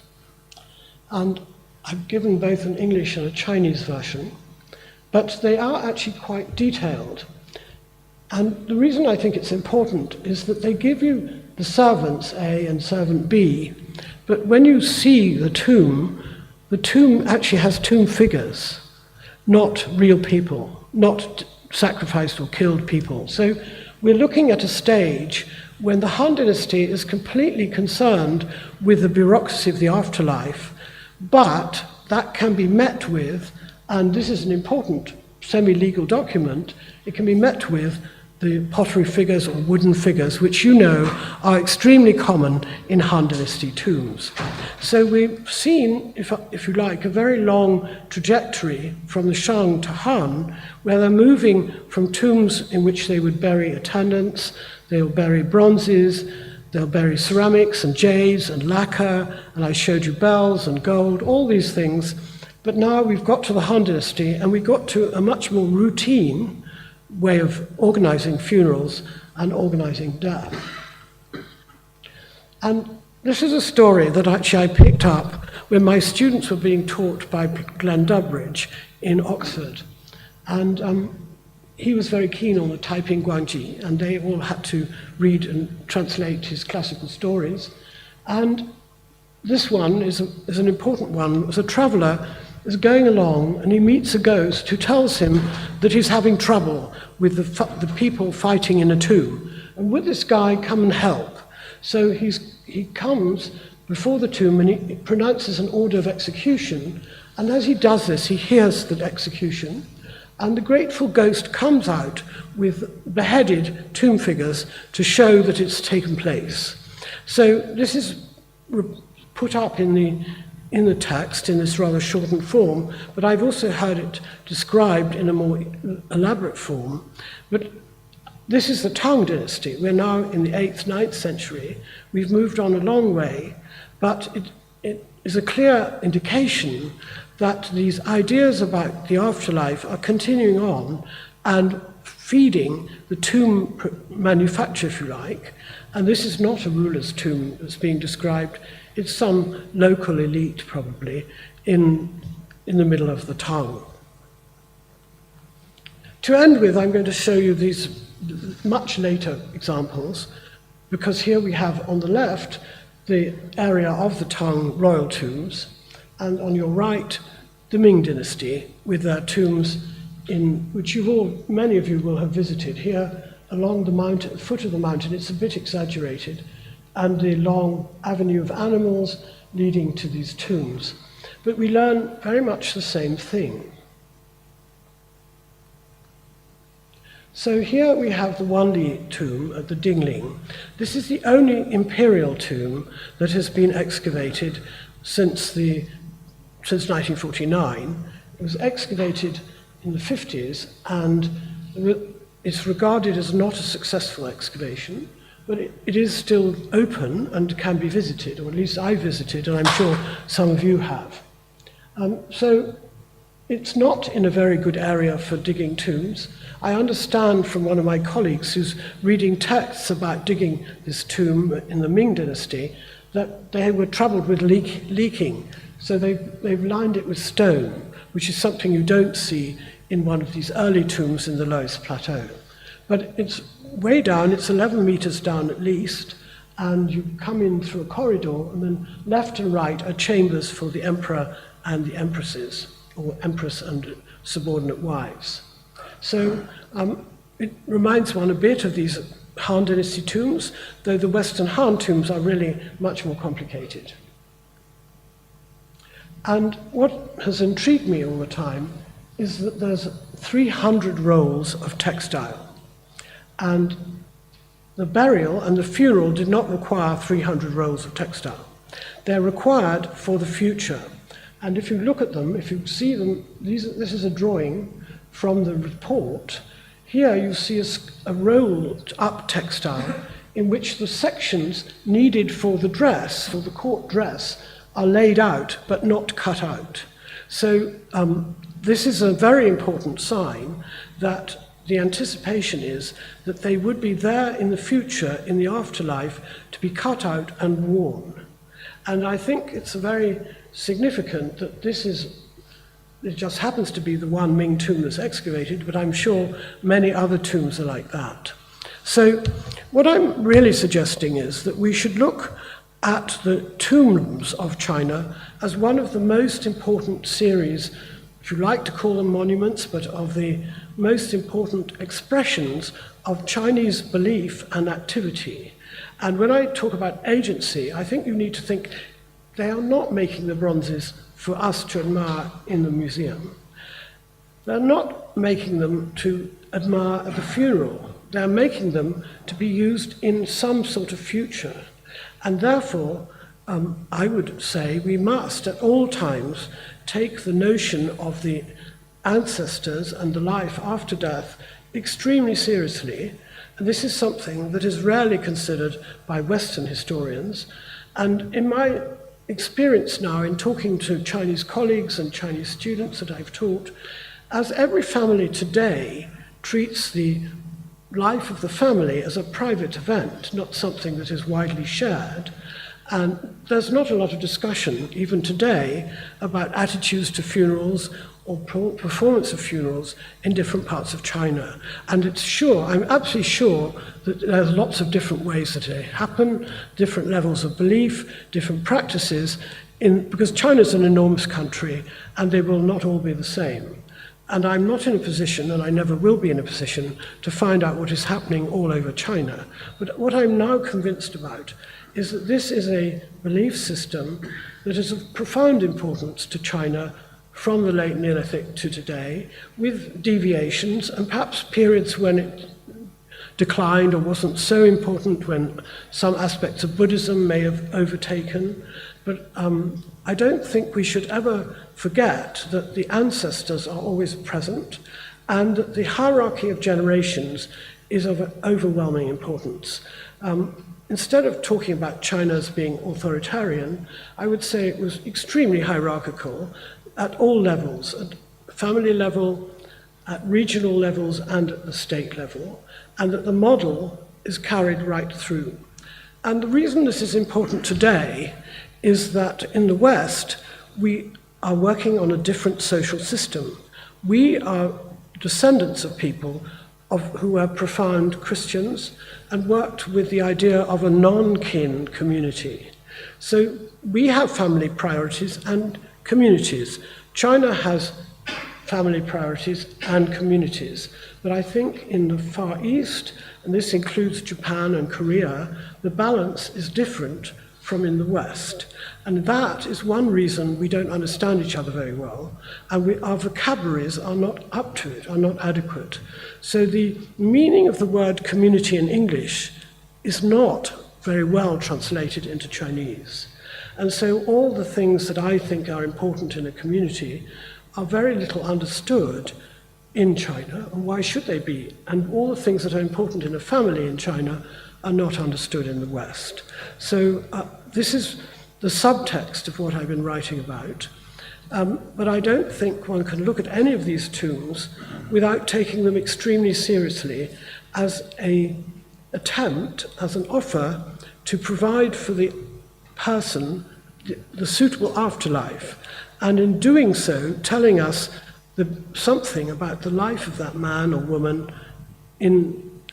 Speaker 3: And I've given both an English and a Chinese version, but they are actually quite detailed. And the reason I think it's important is that they give you the servants A and servant B, but when you see the tomb actually has tomb figures, not real people, not sacrificed or killed people. So we're looking at a stage when the Han Dynasty is completely concerned with the bureaucracy of the afterlife, but that can be met with, and this is an important semi-legal document, it can be met with the pottery figures or wooden figures, which you know are extremely common in Han Dynasty tombs. So we've seen, if you like, a very long trajectory from the Shang to Han, where they're moving from tombs in which they would bury attendants, they'll bury bronzes, they'll bury ceramics and jades and lacquer, and I showed you bells and gold, all these things. But now we've got to the Han Dynasty, and we got to a much more routine way of organizing funerals and organizing death. And this is a story that actually I picked up when my students were being taught by Glenn Dubridge in Oxford. And he was very keen on the Taiping Guangji, and they all had to read and translate his classical stories. And this one is an important one. It was a traveler is going along and he meets a ghost who tells him that he's having trouble with the people fighting in a tomb. And would this guy come and help? So he comes before the tomb and he pronounces an order of execution. And as he does this, he hears the execution. And the grateful ghost comes out with beheaded tomb figures to show that it's taken place. So this is put up in the text in this rather shortened form, but I've also heard it described in a more elaborate form. But this is the Tang dynasty. We're now in the 8th, 9th century. We've moved on a long way, but it is a clear indication that these ideas about the afterlife are continuing on and feeding the tomb manufacture, if you like. And this is not a ruler's tomb that's being described. It's some local elite, probably, in the middle of the Tang. To end with, I'm going to show you these much later examples, because here we have on the left the area of the Tang royal tombs, and on your right, the Ming dynasty, with their tombs in which many of you will have visited. Here, along the mountain, foot of the mountain, it's a bit exaggerated, and the long avenue of animals leading to these tombs. But we learn very much the same thing. So here we have the Wanli tomb at the Dingling. This is the only imperial tomb that has been excavated since 1949. It was excavated in the 50s, and it's regarded as not a successful excavation, but it is still open and can be visited, or at least I visited, and I'm sure some of you have. So it's not in a very good area for digging tombs. I understand from one of my colleagues who's reading texts about digging this tomb in the Ming dynasty that they were troubled with leaking. So they've lined it with stone, which is something you don't see in one of these early tombs in the Loess Plateau. But it's way down, it's 11 meters down at least, and you come in through a corridor, and then left and right are chambers for the emperor and the empresses, or empress and subordinate wives. So it reminds one a bit of these Han Dynasty tombs, though the Western Han tombs are really much more complicated. And what has intrigued me all the time is that there's 300 rolls of textile. And the burial and the funeral did not require 300 rolls of textile. They're required for the future. And if you look at them, if you see them, this is a drawing from the report. Here you see a rolled up textile in which the sections needed for the dress, for the court dress, are laid out but not cut out. So this is a very important sign that the anticipation is that they would be there in the future, in the afterlife, to be cut out and worn. And I think it's very significant that it just happens to be the one Ming tomb that's excavated, but I'm sure many other tombs are like that. So what I'm really suggesting is that we should look at the tombs of China as one of the most important series, if you like to call them monuments, but of the most important expressions of Chinese belief and activity. And when I talk about agency, I think you need to think they are not making the bronzes for us to admire in the museum. They're not making them to admire at the funeral. They're making them to be used in some sort of future. And therefore, I would say we must at all times take the notion of the ancestors and the life after death extremely seriously. And this is something that is rarely considered by Western historians. And in my experience now in talking to Chinese colleagues and Chinese students that I've taught, as every family today treats the life of the family as a private event, not something that is widely shared, and there's not a lot of discussion, even today, about attitudes to funerals or performance of funerals in different parts of China. And I'm absolutely sure that there's lots of different ways that they happen, different levels of belief, different practices, because China's an enormous country and they will not all be the same. And I'm not in a position, and I never will be in a position, to find out what is happening all over China. But what I'm now convinced about is that this is a belief system that is of profound importance to China from the late Neolithic to today, with deviations and perhaps periods when it declined or wasn't so important, when some aspects of Buddhism may have overtaken. But I don't think we should ever forget that the ancestors are always present and that the hierarchy of generations is of overwhelming importance. Instead of talking about China as being authoritarian, I would say it was extremely hierarchical at all levels, at family level, at regional levels, and at the state level, and that the model is carried right through. And the reason this is important today is that in the West, we are working on a different social system. We are descendants of people who were profound Christians and worked with the idea of a non-kin community. So we have family priorities and communities. China has family priorities and communities. But I think in the Far East, and this includes Japan and Korea, the balance is different from in the West. And that is one reason we don't understand each other very well, and our vocabularies are not up to it, are not adequate. So the meaning of the word community in English is not very well translated into Chinese. And so all the things that I think are important in a community are very little understood in China, and why should they be? And all the things that are important in a family in China are not understood in the West. So this is the subtext of what I've been writing about. But I don't think one can look at any of these tombs without taking them extremely seriously as an attempt, as an offer to provide for the person the suitable afterlife, and in doing so, telling us something about the life of that man or woman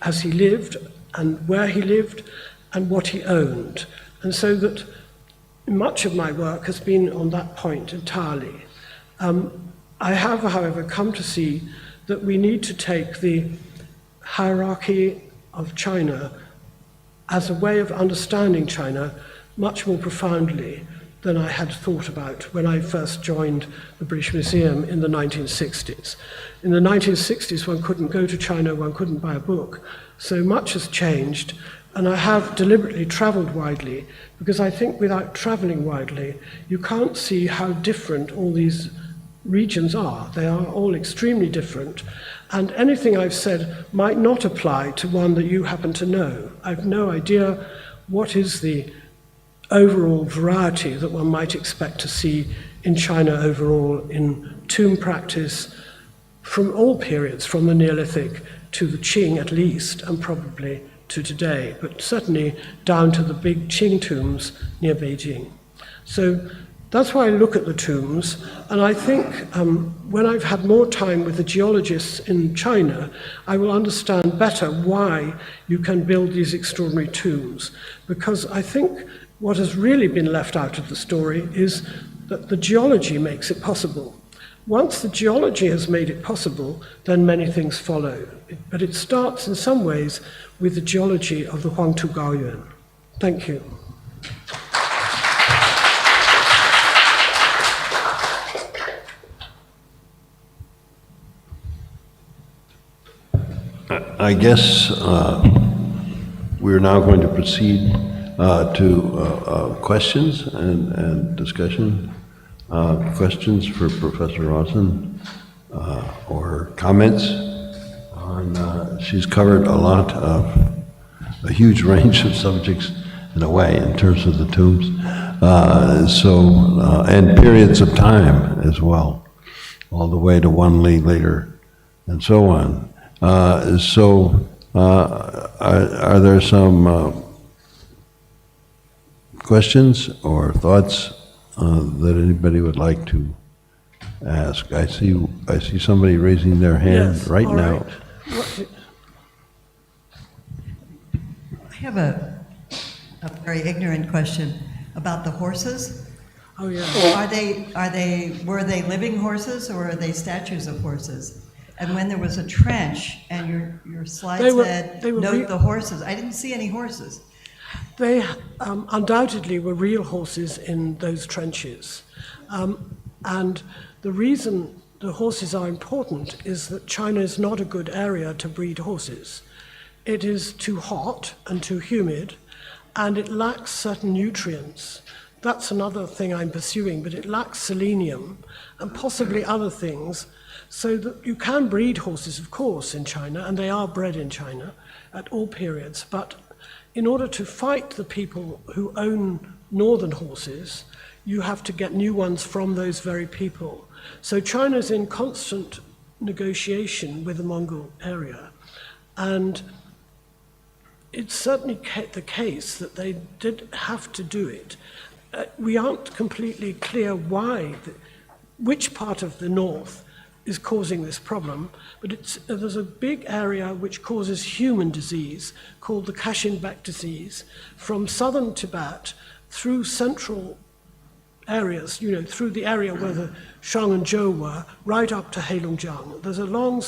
Speaker 3: as he lived, and where he lived, and what he owned. And so that much of my work has been on that point entirely. I have, however, come to see that we need to take the hierarchy of China as a way of understanding China much more profoundly than I had thought about when I first joined the British Museum in the 1960s. In the 1960s, one couldn't go to China, one couldn't buy a book. So much has changed, and I have deliberately traveled widely, because I think without traveling widely, you can't see how different all these regions are. They are all extremely different, and anything I've said might not apply to one that you happen to know. I've no idea what is the overall variety that one might expect to see in China overall in tomb practice from all periods, from the Neolithic to the Qing at least, and probably to today, but certainly down to the big Qing tombs near Beijing. So that's why I look at the tombs, and I think when I've had more time with the geologists in China, I will understand better why you can build these extraordinary tombs, because I think what has really been left out of the story is that the geology makes it possible. Once the geology has made it possible, then many things follow. But it starts in some ways with the geology of the Huangtu Gaoyuan. Thank you.
Speaker 2: I guess we're now going to proceed to questions and discussion. Questions for Professor Rawson or comments on, she's covered a lot of, a huge range of subjects in a way in terms of the tombs. And periods of time as well, all the way to 1 Li later and so on. Are there some questions or thoughts that anybody would like to ask? I see somebody raising their hand right now.
Speaker 4: I have a very ignorant question about the horses.
Speaker 3: Oh yeah.
Speaker 4: Were they living horses or are they statues of horses? And when there was a trench and your slide said, note the horses, I didn't see any horses.
Speaker 3: They undoubtedly were real horses in those trenches. And the reason the horses are important is that China is not a good area to breed horses. It is too hot and too humid, and it lacks certain nutrients. That's another thing I'm pursuing, but it lacks selenium and possibly other things, so that you can breed horses, of course, in China, and they are bred in China at all periods, but in order to fight the people who own northern horses, you have to get new ones from those very people. So China's in constant negotiation with the Mongol area, and it's certainly the case that they did have to do it. We aren't completely clear why, which part of the north is causing this problem, but there's a big area which causes human disease called the Kashin-Bek disease from southern Tibet through central areas, through the area where the Shang and Zhou were, right up to Heilongjiang. There's a long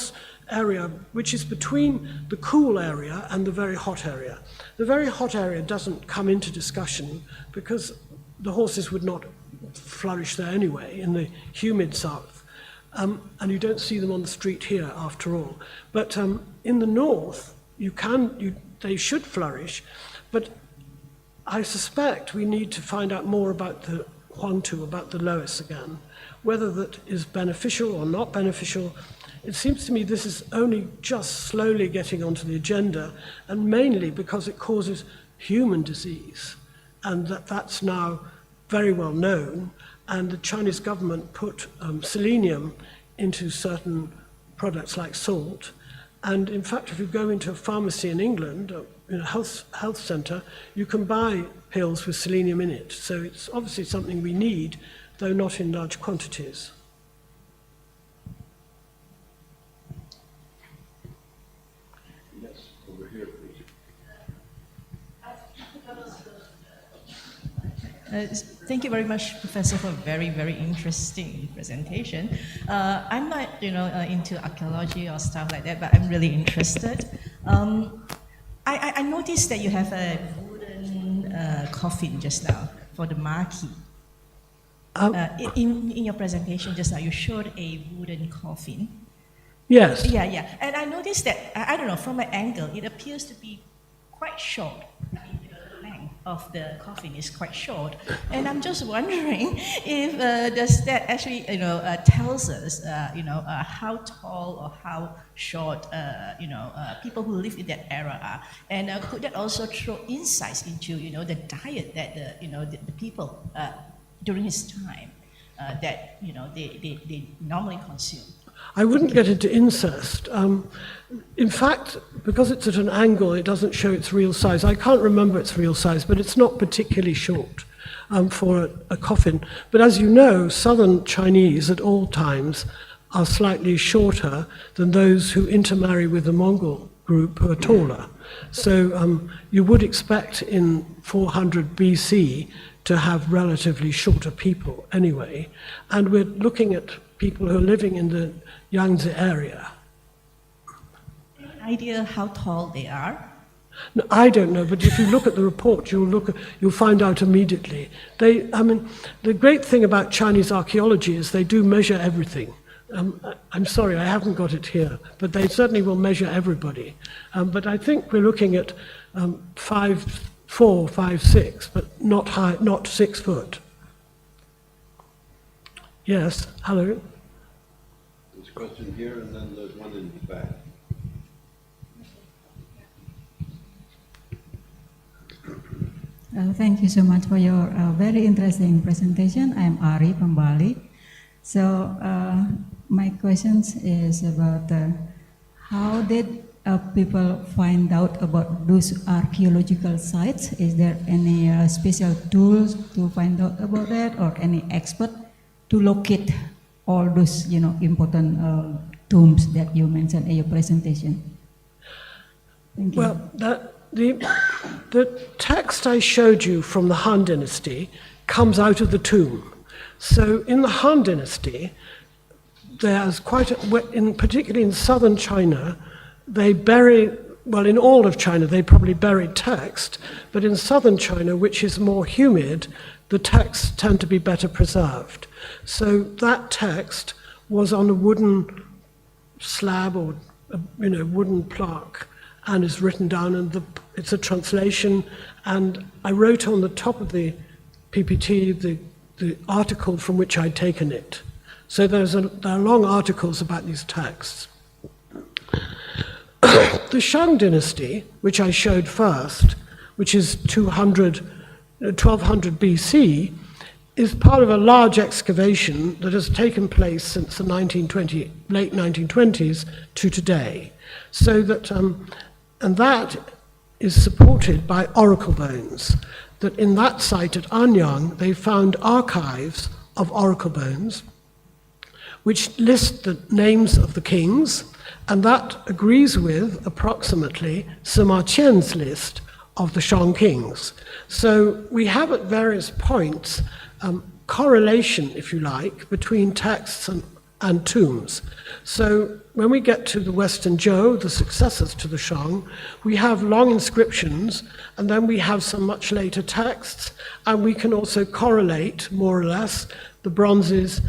Speaker 3: area which is between the cool area and the very hot area. The very hot area doesn't come into discussion because the horses would not flourish there anyway in the humid south. And you don't see them on the street here, after all. But in the north, they should flourish. But I suspect we need to find out more about the Huangtu, about the loess again, whether that is beneficial or not beneficial. It seems to me this is only just slowly getting onto the agenda, and mainly because it causes human disease, and that's now very well known. And the Chinese government put selenium into certain products like salt. And in fact, if you go into a pharmacy in England, in a health center, you can buy pills with selenium in it. So it's obviously something we need, though not in large quantities.
Speaker 2: Yes, over here, please.
Speaker 5: Thank you very much, Professor, for a very, very interesting presentation. I'm not, into archaeology or stuff like that, but I'm really interested. I noticed that you have a wooden coffin just now for the marquee. In your presentation just now, you showed a wooden coffin.
Speaker 3: Yes.
Speaker 5: Yeah, yeah. And I noticed that, I don't know, from an angle, it appears to be quite short. The length of the coffin is quite short. And I'm just wondering if, does that actually, tells us, how tall or how short, people who live in that era are. And could that also throw insights into, the diet that, the people during his time, that, they normally consume?
Speaker 3: I wouldn't get into incest. In fact, because it's at an angle, it doesn't show its real size. I can't remember its real size, but it's not particularly short for a coffin. But as you know, southern Chinese at all times are slightly shorter than those who intermarry with the Mongol group who are taller. So you would expect in 400 BC to have relatively shorter people anyway. And we're looking at people who are living in the Yangtze area.
Speaker 5: Any idea how tall they are?
Speaker 3: No, I don't know, but if you look at the report, you'll find out immediately. The great thing about Chinese archaeology is they do measure everything. I'm sorry, I haven't got it here, but they certainly will measure everybody. But I think we're looking at 5'4", 5'6", but not high, not 6 foot. Yes, hello.
Speaker 2: There's a question here, and then there's one in the back.
Speaker 6: Thank you so much for your very interesting presentation. I'm Ari from Bali. So my question is about how did people find out about those archaeological sites? Is there any special tools to find out about that, or any expert to locate all those, important tombs that you mentioned in your presentation? Thank you.
Speaker 3: Well, the text I showed you from the Han Dynasty comes out of the tomb. So in the Han Dynasty, there's particularly in southern China, they bury, well, in all of China, they probably buried text, but in southern China, which is more humid, the texts tend to be better preserved. So that text was on a wooden slab or, wooden plaque, and is written down, and it's a translation. And I wrote on the top of the PPT the article from which I'd taken it. So there are long articles about these texts. The Shang dynasty, which I showed first, which is 1200 BC, is part of a large excavation that has taken place since the late 1920s to today. So that, and that is supported by oracle bones. That in that site at Anyang, they found archives of oracle bones, which list the names of the kings, and that agrees with approximately Sima Qian's list of the Shang kings. So we have at various points correlation, if you like, between texts and tombs. So when we get to the Western Zhou, the successors to the Shang, we have long inscriptions, and then we have some much later texts, and we can also correlate, more or less, the bronzes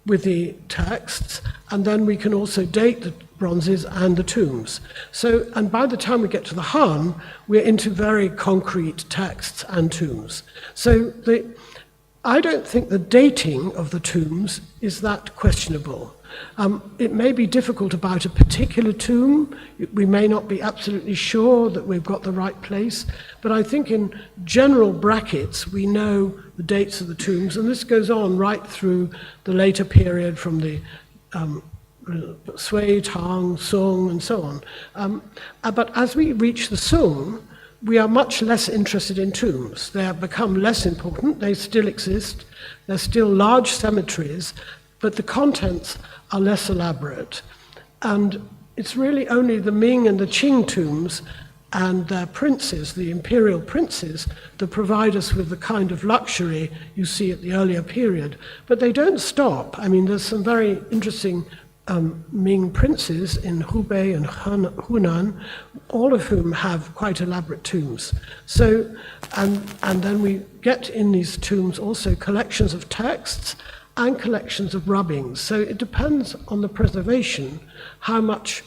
Speaker 3: with the texts, and then we can also date the bronzes and the tombs. So, and by the time we get to the Han, we're into very concrete texts and tombs. So I don't think the dating of the tombs is that questionable. It may be difficult about a particular tomb. We may not be absolutely sure that we've got the right place, but I think in general brackets we know the dates of the tombs, and this goes on right through the later period from the Sui, Tang, Song, and so on. But as we reach the Song, we are much less interested in tombs. They have become less important. They still exist. They're still large cemeteries, but the contents are less elaborate. And it's really only the Ming and the Qing tombs and their princes, the imperial princes, that provide us with the kind of luxury you see at the earlier period. But they don't stop. I mean, there's some very interesting Ming princes in Hubei and Hunan, all of whom have quite elaborate tombs. So, and then we get in these tombs also collections of texts and collections of rubbings. So it depends on the preservation how much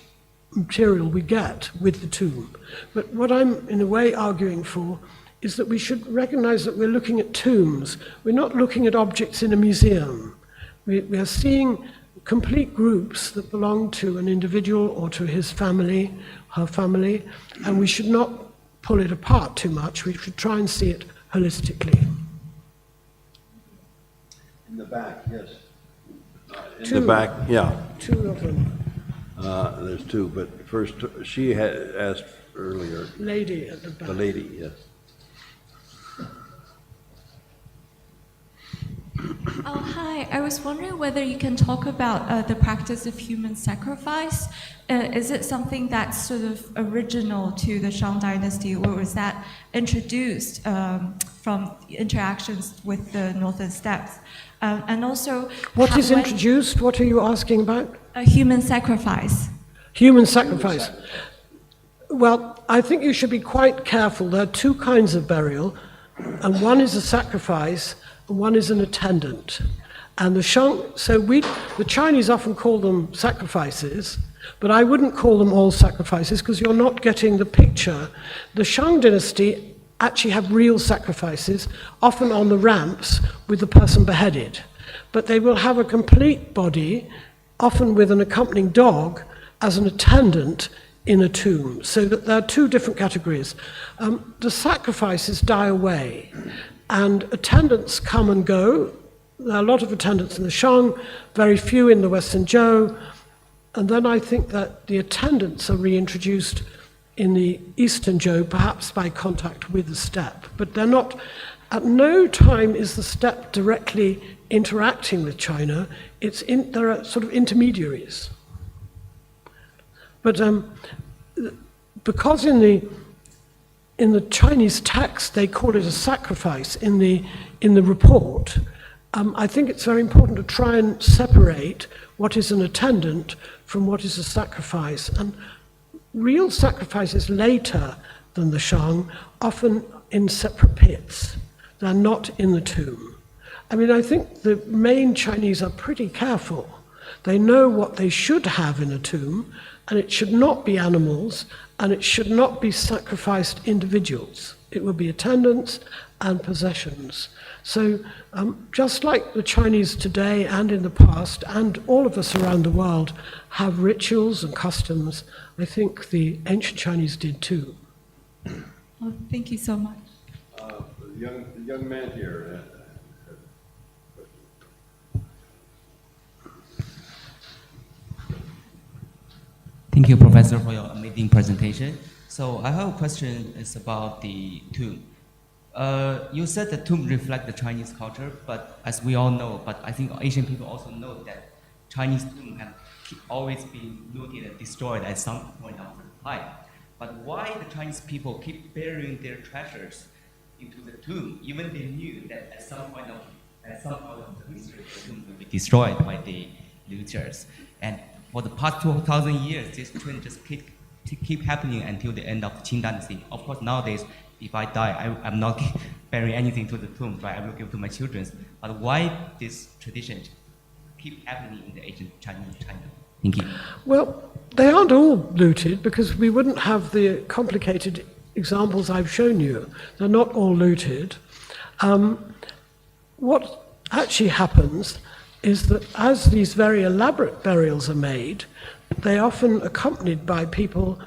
Speaker 3: material we get with the tomb. But what I'm in a way arguing for is that we should recognize that we're looking at tombs. We're not looking at objects in a museum. We are seeing complete groups that belong to an individual or to his family, her family, and we should not pull it apart too much. We should try and see it holistically.
Speaker 2: In the back, yes. In the back, yeah.
Speaker 3: Two of them.
Speaker 2: There's two, but first, she had asked earlier.
Speaker 3: Lady at the back.
Speaker 2: The lady, yes.
Speaker 7: Oh, hi. I was wondering whether you can talk about the practice of human sacrifice. Is it something that's sort of original to the Shang dynasty, or was that introduced from interactions with the northern steppes? And also,
Speaker 3: what is introduced? What are you asking about?
Speaker 7: Human sacrifice.
Speaker 3: Human sacrifice. Well, I think you should be quite careful. There are two kinds of burial, and one is a sacrifice, and one is an attendant. And the Chinese often call them sacrifices, but I wouldn't call them all sacrifices because you're not getting the picture. The Shang dynasty actually have real sacrifices, often on the ramps with the person beheaded. But they will have a complete body, often with an accompanying dog, as an attendant in a tomb. So that there are two different categories. The sacrifices die away, and attendants come and go. There are a lot of attendants in the Shang, very few in the Western Zhou, and then I think that the attendants are reintroduced in the Eastern Zhou, perhaps by contact with the steppe. But they're not, at no time is the steppe directly interacting with China. There are sort of intermediaries. But because in the Chinese text they call it a sacrifice in the report, I think it's very important to try and separate what is an attendant from what is a sacrifice. And real sacrifices later than the Shang, often in separate pits. They're not in the tomb. I mean, I think the main Chinese are pretty careful. They know what they should have in a tomb, and it should not be animals, and it should not be sacrificed individuals. It will be attendants and possessions. So just like the Chinese today and in the past, and all of us around the world, have rituals and customs, I think the ancient Chinese did too.
Speaker 7: Oh, thank you so much.
Speaker 2: The young man here.
Speaker 8: Thank you, Professor, for your amazing presentation. So I have a question. It's about the tomb. You said the tomb reflects the Chinese culture, but as we all know, but I think Asian people also know that Chinese tomb have always been looted and destroyed at some point of time. But why the Chinese people keep burying their treasures into the tomb, even they knew that at some point of the history, the tomb will be destroyed by the looters. And for the past 2,000 years, this trend just keep happening until the end of the Qing dynasty. Of course, nowadays, if I die, I'm not burying anything to the tomb, right? I will give to my children. But why this tradition keep happening in the ancient China? Thank you.
Speaker 3: Well, they aren't all looted because we wouldn't have the complicated examples I've shown you. They're not all looted. What actually happens is that as these very elaborate burials are made, they're often accompanied by people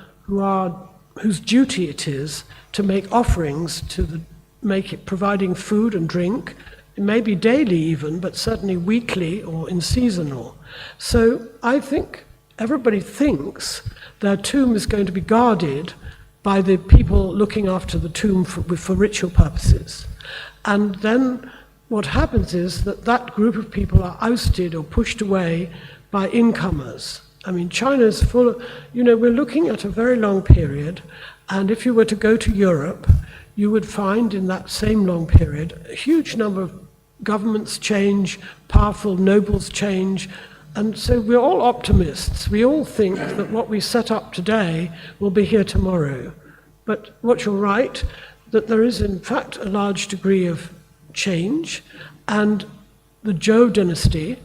Speaker 3: whose duty it is to make offerings to providing food and drink, maybe daily even, but certainly weekly or in seasonal. So I think everybody thinks their tomb is going to be guarded by the people looking after the tomb for ritual purposes. And then what happens is that group of people are ousted or pushed away by incomers. I mean, China's full of, we're looking at a very long period, and if you were to go to Europe, you would find in that same long period a huge number of governments change, powerful nobles change, And so we're all optimists. We all think that what we set up today will be here tomorrow. But what you're right, that there is in fact a large degree of change, and the Zhou dynasty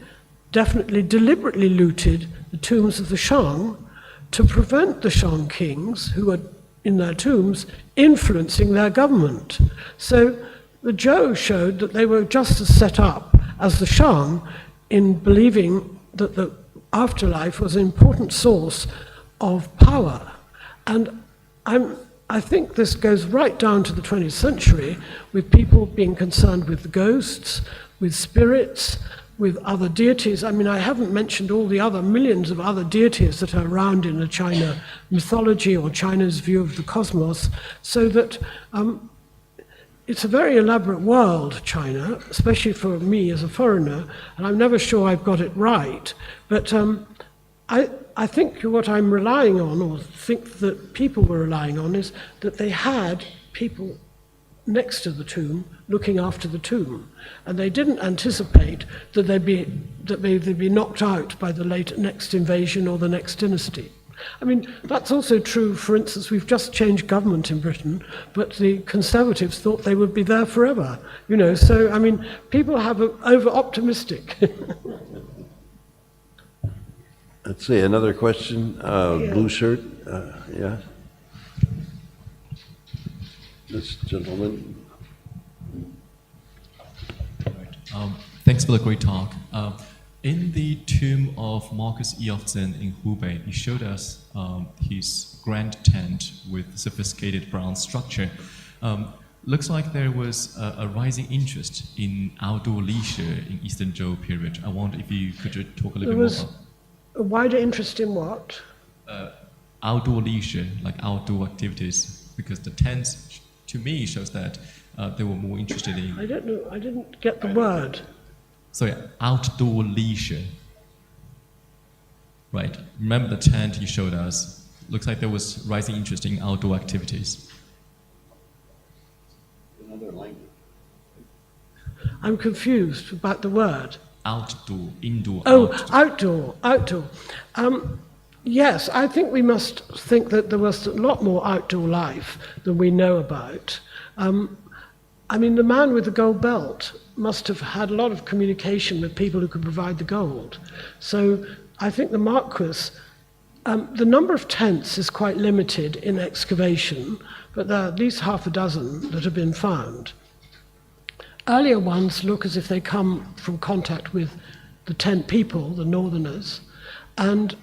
Speaker 3: definitely deliberately looted the tombs of the Shang to prevent the Shang kings, who were in their tombs, influencing their government. So the Zhou showed that they were just as set up as the Shang in believing that the afterlife was an important source of power. And I think this goes right down to the 20th century, with people being concerned with the ghosts, with spirits, with other deities. I mean, I haven't mentioned all the other millions of other deities that are around in the China mythology or China's view of the cosmos, so that it's a very elaborate world, China, especially for me as a foreigner, and I'm never sure I've got it right. But I think what I'm relying on, or think that people were relying on, is that they had people next to the tomb looking after the tomb, and they didn't anticipate that they'd be knocked out by the next invasion or the next dynasty. I mean, that's also true, for instance, we've just changed government in Britain, but the Conservatives thought they would be there forever, you know, so, I mean, people have over-optimistic.
Speaker 2: Let's see, another question, blue shirt, yeah. This gentleman.
Speaker 9: Thanks for the great talk. In the tomb of Marcus E. of Zen in Hubei, you showed us his grand tent with sophisticated bronze structure. Looks like there was a rising interest in outdoor leisure in Eastern Zhou period. I wonder if you could talk a little bit more about
Speaker 3: A wider interest in what?
Speaker 9: Outdoor leisure, like outdoor activities, because the tents, to me, shows that they were more interested in...
Speaker 3: I don't know, I didn't get the word.
Speaker 9: Sorry, outdoor leisure. Right, remember the tent you showed us? Looks like there was rising interest in outdoor activities.
Speaker 2: Another language.
Speaker 3: I'm confused about the word.
Speaker 9: Outdoor, indoor,
Speaker 3: Oh,
Speaker 9: outdoor.
Speaker 3: outdoor. Yes, I think we must think that there was a lot more outdoor life than we know about. I mean, the man with the gold belt must have had a lot of communication with people who could provide the gold. So I think the Marquis, the number of tents is quite limited in excavation, but there are at least half a dozen that have been found. Earlier ones look as if they come from contact with the tent people, the northerners, and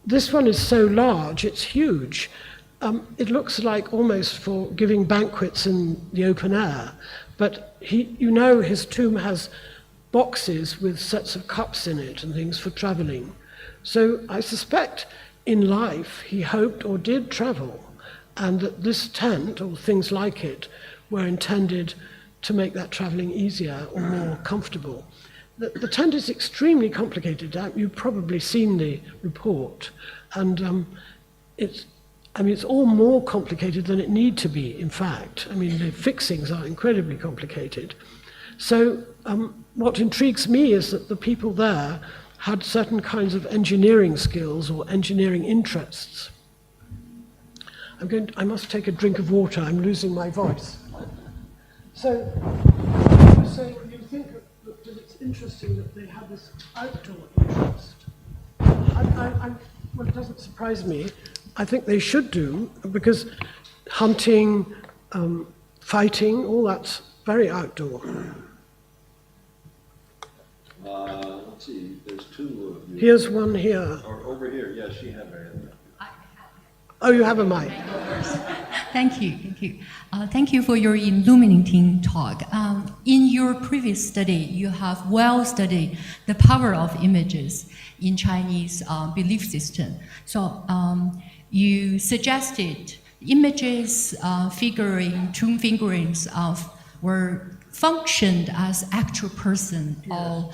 Speaker 3: this one is so large, it's huge. It looks like almost for giving banquets in the open air, but you know his tomb has boxes with sets of cups in it and things for traveling. So I suspect in life he hoped or did travel, and that this tent, or things like it, were intended to make that traveling easier or more comfortable. The tent is extremely complicated. You've probably seen the report, and it's all more complicated than it need to be, in fact. I mean, the fixings are incredibly complicated. So what intrigues me is that the people there had certain kinds of engineering skills or engineering interests. I must take a drink of water, I'm losing my voice. So you think that it's interesting that they have this outdoor interest. Well, it doesn't surprise me. I think they should do, because hunting, fighting, all that's very outdoor.
Speaker 2: Let's see, there's two of you.
Speaker 3: Here's one here.
Speaker 2: Or over here, yes, she had her hand.
Speaker 3: Oh, you have a mic.
Speaker 10: Thank you, thank you. Thank you for your illuminating talk. In your previous study, you have well studied the power of images in Chinese belief system. So you suggested images, tomb figurines were functioned as actual person or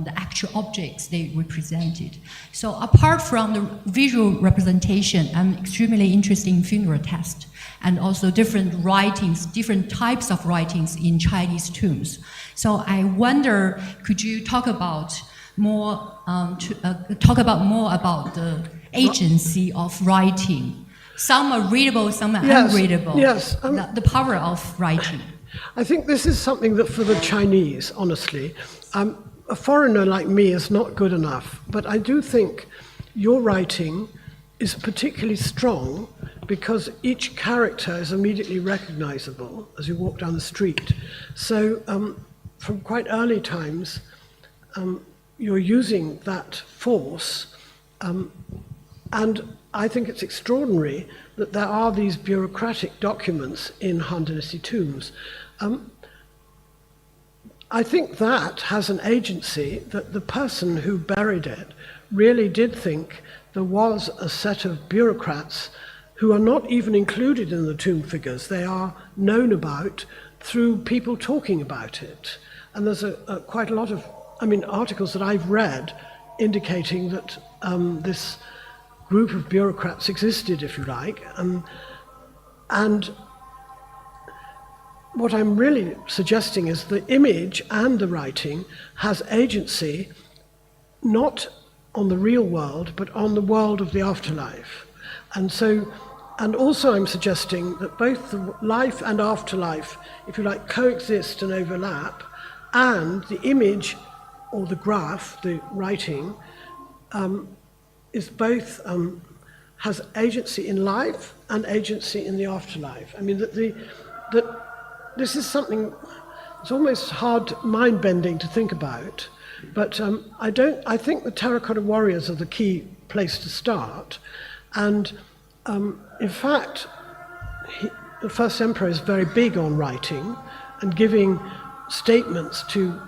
Speaker 10: the actual objects they represented. So apart from the visual representation, I'm extremely interested in funeral text and also different writings, different types of writings in Chinese tombs. So I wonder, could you talk about more talk about more about the agency of writing. Some are readable, some are unreadable.
Speaker 3: Yes.
Speaker 10: The power of writing.
Speaker 3: I think this is something that for the Chinese, honestly, a foreigner like me is not good enough. But I do think your writing is particularly strong because each character is immediately recognizable as you walk down the street. So from quite early times, you're using that force, and I think it's extraordinary that there are these bureaucratic documents in Han Dynasty tombs. I think that has an agency that the person who buried it really did think there was a set of bureaucrats who are not even included in the tomb figures. They are known about through people talking about it. And there's quite a lot of, articles that I've read indicating that this group of bureaucrats existed, if you like. And what I'm really suggesting is the image and the writing has agency not on the real world, but on the world of the afterlife. And also I'm suggesting that both the life and afterlife, if you like, coexist and overlap, and the image or the graph, the writing, is both, has agency in life and agency in the afterlife. I mean, that this is something, it's almost hard, mind-bending to think about, but I think the terracotta warriors are the key place to start. And in fact, the first emperor is very big on writing and giving statements to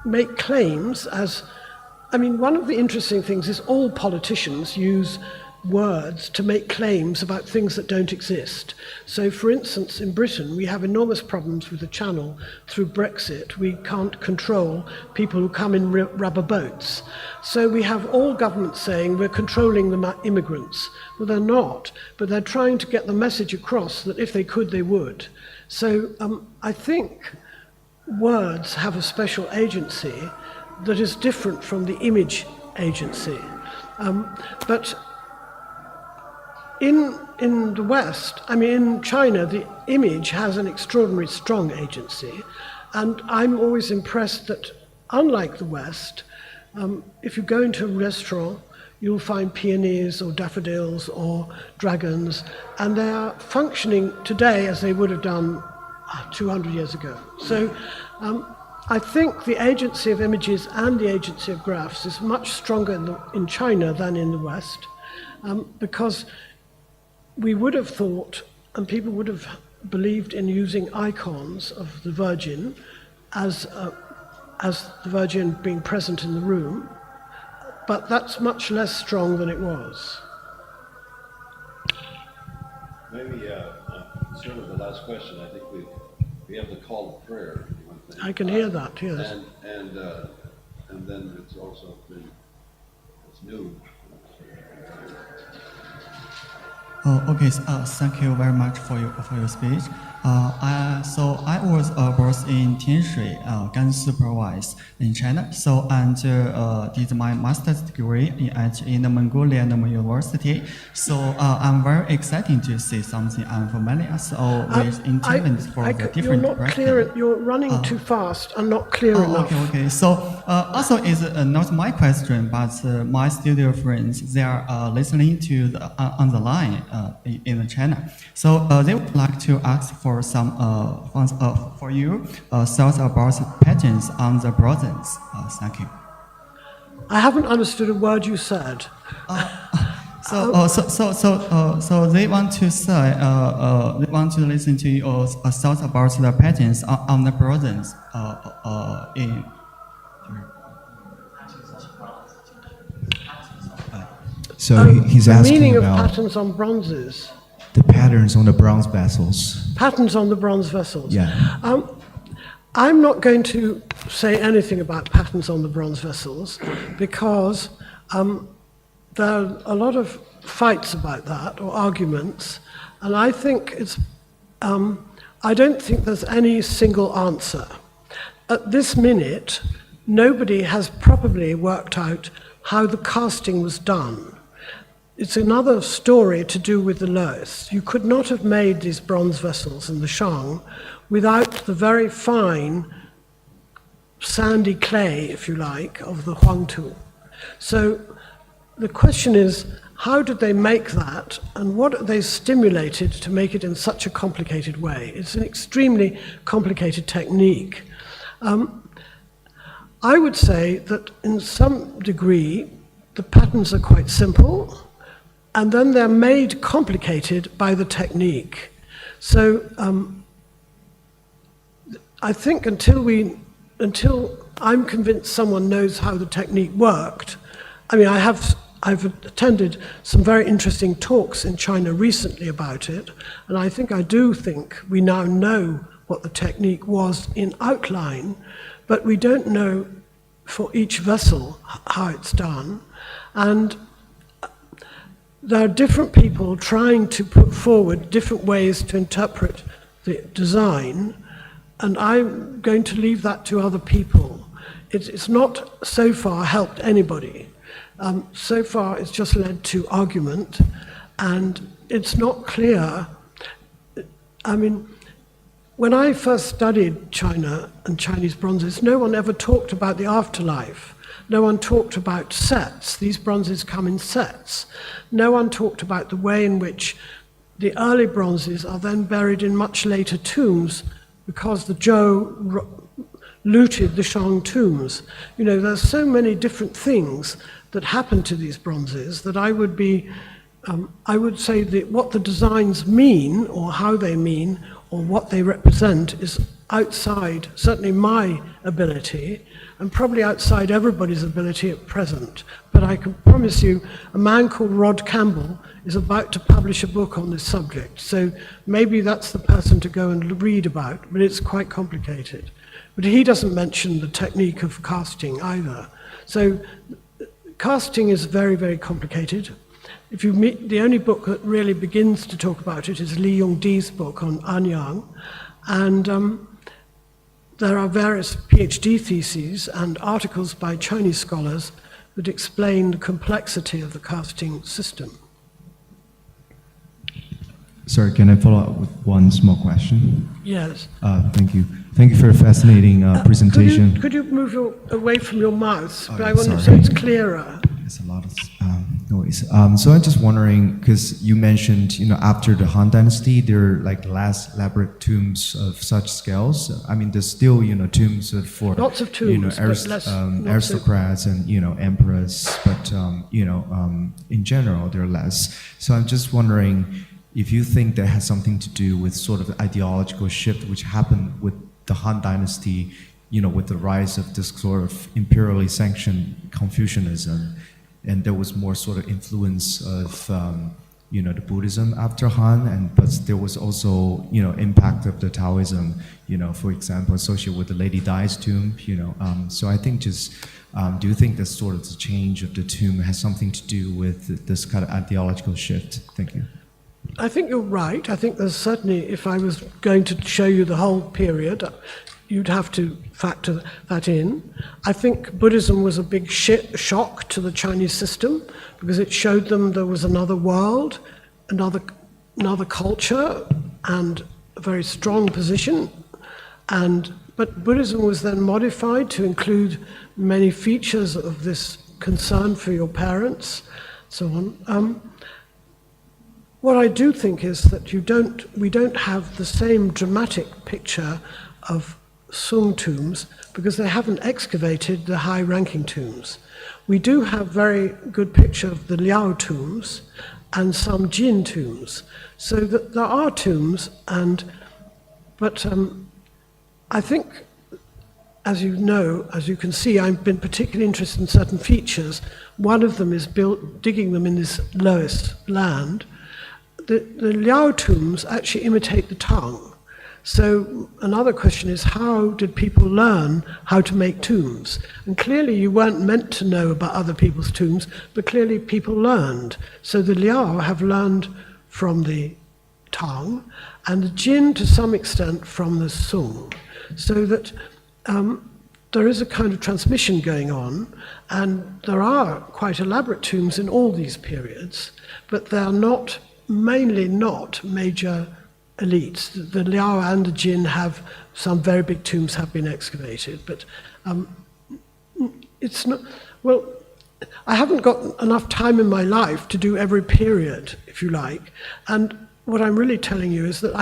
Speaker 3: make claims one of the interesting things is all politicians use words to make claims about things that don't exist. So, for instance, in Britain, we have enormous problems with the Channel through Brexit. We can't control people who come in rubber boats. So we have all governments saying we're controlling the immigrants. Well, they're not, but they're trying to get the message across that if they could, they would. So I think words have a special agency that is different from the image agency. But in the West, in China, the image has an extraordinarily strong agency, and I'm always impressed that, unlike the West, if you go into a restaurant, you'll find peonies or daffodils or dragons, and they are functioning today as they would have done 200 years ago. So I think the agency of images and the agency of graphs is much stronger in China than in the West, because we would have thought, and people would have believed in using icons of the Virgin as the Virgin being present in the room, but that's much less strong than it was.
Speaker 2: Maybe, sort of the last question, I think we have the call to prayer.
Speaker 3: I can hear that, yes.
Speaker 2: And then it's also it's new.
Speaker 11: Okay, thank you very much for your speech. So I was born in Tianshui, Gansu province in China. So did my master's degree in the Mongolian University. So I'm very excited to see something unfamiliar. So with intelligence for the different.
Speaker 3: You're not clear. You're running too fast and not clear enough.
Speaker 11: Okay. So also is not my question, but my studio friends, they are listening to on the line in China. So they would like to ask for some for you thoughts about patterns on the bronzes. Thank you.
Speaker 3: I haven't understood a word you said.
Speaker 11: So they want to say they want to listen to your thoughts about the patterns on the bronzes in.
Speaker 12: So he's asking
Speaker 3: the meaning of
Speaker 12: about
Speaker 3: patterns on bronzes.
Speaker 12: the patterns on the bronze vessels.
Speaker 3: Patterns on the bronze vessels.
Speaker 12: Yeah.
Speaker 3: I'm not going to say anything about patterns on the bronze vessels because there are a lot of fights about that or arguments, and I think I don't think there's any single answer. At this minute, nobody has properly worked out how the casting was done. It's another story to do with the loess. You could not have made these bronze vessels in the Shang without the very fine sandy clay, if you like, of the Huangtu. So the question is, how did they make that, and what are they stimulated to make it in such a complicated way? It's an extremely complicated technique. I would say that in some degree, the patterns are quite simple, and then they're made complicated by the technique. So I think until I'm convinced someone knows how the technique worked, I mean, I've attended some very interesting talks in China recently about it, and I do think we now know what the technique was in outline, but we don't know for each vessel how it's done. And there are different people trying to put forward different ways to interpret the design, and I'm going to leave that to other people. It's not so far helped anybody. So far it's just led to argument, and it's not clear. I mean, when I first studied China and Chinese bronzes, no one ever talked about the afterlife. No one talked about sets. These bronzes come in sets. No one talked about the way in which the early bronzes are then buried in much later tombs because the Zhou looted the Shang tombs. You know, there's so many different things that happen to these bronzes that I would say that what the designs mean, or how they mean, or what they represent is outside, certainly my ability, and probably outside everybody's ability at present. But I can promise you, a man called Rod Campbell is about to publish a book on this subject, so maybe that's the person to go and read about, but it's quite complicated. But he doesn't mention the technique of casting either. So casting is very, very complicated. If you meet, the only book that really begins to talk about it is Li Yongdi's book on Anyang, and there are various PhD theses and articles by Chinese scholars that explain the complexity of the casting system.
Speaker 12: Sorry, can I follow up with one small question?
Speaker 3: Yes.
Speaker 12: Thank you. Thank you for a fascinating presentation.
Speaker 3: Could you move away from your mouth?
Speaker 12: Oh,
Speaker 3: but I
Speaker 12: yeah,
Speaker 3: want it so
Speaker 12: sorry.
Speaker 3: it's clearer.
Speaker 12: There's a lot of noise. So I'm just wondering, because you mentioned, after the Han Dynasty, there are like less elaborate tombs of such scales. I mean, there's still, tombs for
Speaker 3: lots of tombs,
Speaker 12: aristocrats and emperors, but in general, there are less. So I'm just wondering if you think that has something to do with sort of the ideological shift which happened with the Han Dynasty, with the rise of this sort of imperially sanctioned Confucianism, and there was more sort of influence of the Buddhism after Han, but there was also impact of the Taoism, for example, associated with the Lady Dai's tomb, So I think do you think that sort of the change of the tomb has something to do with this kind of ideological shift? Thank you.
Speaker 3: I think you're right. I think there's certainly, if I was going to show you the whole period, you'd have to factor that in. I think Buddhism was a big shock to the Chinese system because it showed them there was another world, another culture, and a very strong position. But Buddhism was then modified to include many features of this concern for your parents, so on. What I do think is that we don't have the same dramatic picture of Sung tombs because they haven't excavated the high-ranking tombs. We do have very good picture of the Liao tombs and some Jin tombs, so that there are tombs, but I think, as you know, as you can see, I've been particularly interested in certain features. One of them is digging them in this loess land. The Liao tombs actually imitate the Tang. So another question is, how did people learn how to make tombs? And clearly you weren't meant to know about other people's tombs, but clearly people learned. So the Liao have learned from the Tang, and the Jin to some extent from the Sung. So that there is a kind of transmission going on, and there are quite elaborate tombs in all these periods, but they are not, mainly not major elites. The Liao and the Jin have some very big tombs have been excavated, but it's not, well, I haven't got enough time in my life to do every period, if you like, and what I'm really telling you is that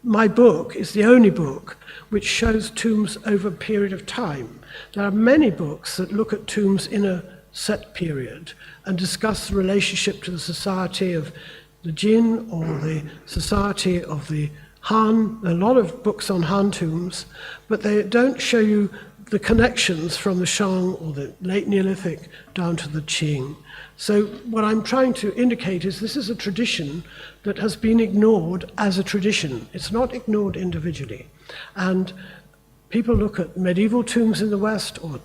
Speaker 3: my book is the only book which shows tombs over a period of time. There are many books that look at tombs in a set period and discuss the relationship to the society of the Jin or the society of the Han. There are a lot of books on Han tombs, but they don't show you the connections from the Shang or the late Neolithic down to the Qing. So what I'm trying to indicate is this is a tradition that has been ignored as a tradition. It's not ignored individually. And people look at medieval tombs in the West or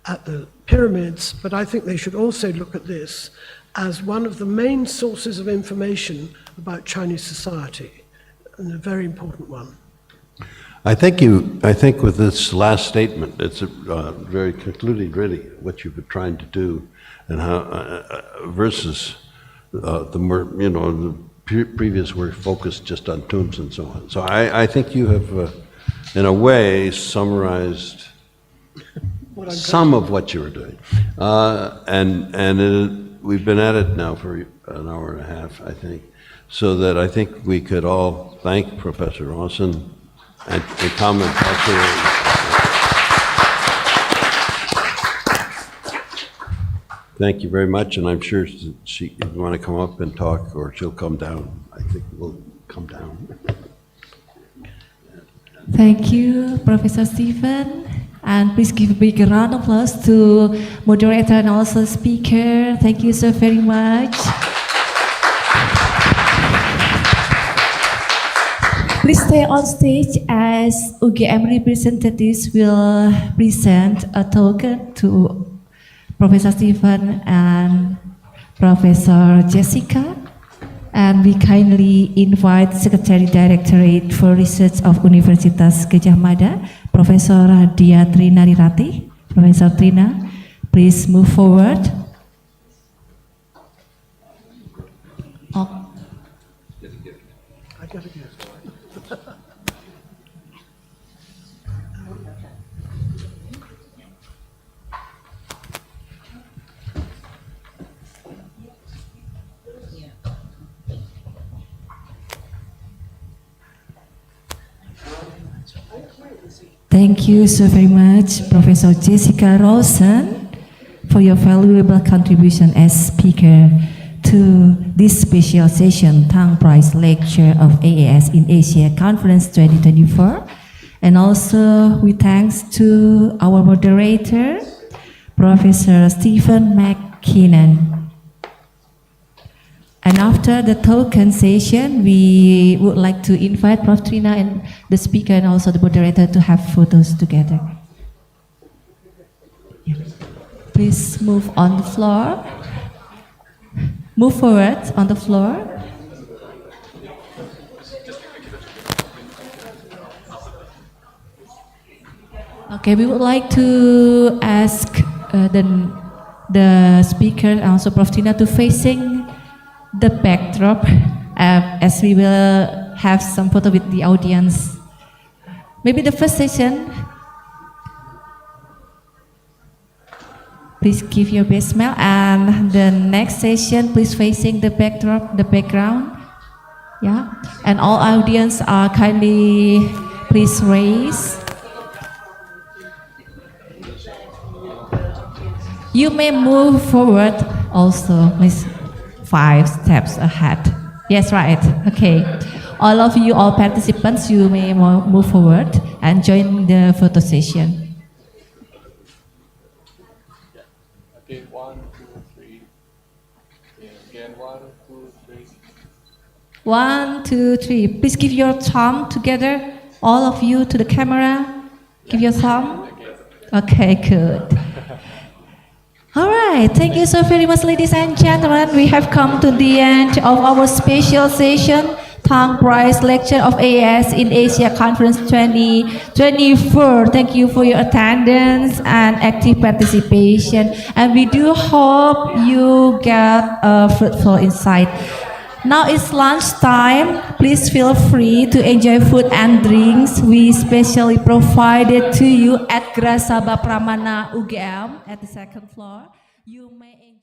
Speaker 3: at the pyramids, but I think they should also look at this as one of the main sources of information about Chinese society, and a very important one.
Speaker 2: I think with this last statement, it's very concluding, really, what you've been trying to do, and how versus the more, the previous were focused just on tombs and so on. So I think you have, in a way, summarized some of what you were doing, we've been at it now for an hour and a half, I think, so that I think we could all thank Professor Rawson and comment also. Thank you very much, and I'm sure if you want to come up and talk, or she'll come down. I think we'll come down.
Speaker 1: Thank you, Professor Stephen. And please give a big round of applause to moderator and also speaker. Thank you so very much. Please stay on stage as UGM representatives will present a token to Professor Stephen and Professor Jessica. And we kindly invite Secretary Directorate for Research of Universitas Gadjah Mada, Professor Dia Trinarirati. Professor Trina, please move forward. Oh.
Speaker 3: I got a gift.
Speaker 1: Thank you so very much, Professor Jessica Rawson, for your valuable contribution as speaker to this special session, Tang Prize Lecture of AAS in Asia Conference 2024. And also, we thanks to our moderator, Professor Stephen McKinnon. And after the token session, we would like to invite Prof. Trina and the speaker and also the moderator to have photos together. Yeah. Please move on the floor. Move forward on the floor. Okay, we would like to ask the speaker and also Prof. Trina to facing the backdrop, as we will have some photo with the audience. Maybe the first session, please give your best smile, and the next session, please facing the backdrop, the background. Yeah, and all audience are kindly please raise. You may move forward also, please. 5 steps ahead. Yes, right. Okay. All of you, all participants, you may move forward and join the photo session.
Speaker 13: Okay, 1, 2, 3. Again, 1, 2, 3.
Speaker 1: 1, 2, 3. Please give your thumb together, all of you, to the camera. Give your thumb. Okay, good. All right, thank you so very much, ladies and gentlemen. We have come to the end of our special session, Tang Prize Lecture of AAS in Asia Conference 2024. Thank you for your attendance and active participation. And we do hope you get a fruitful insight. Now it's lunchtime. Please feel free to enjoy food and drinks we specially provided to you at Grasaba Pramana UGM at the second floor. You may enjoy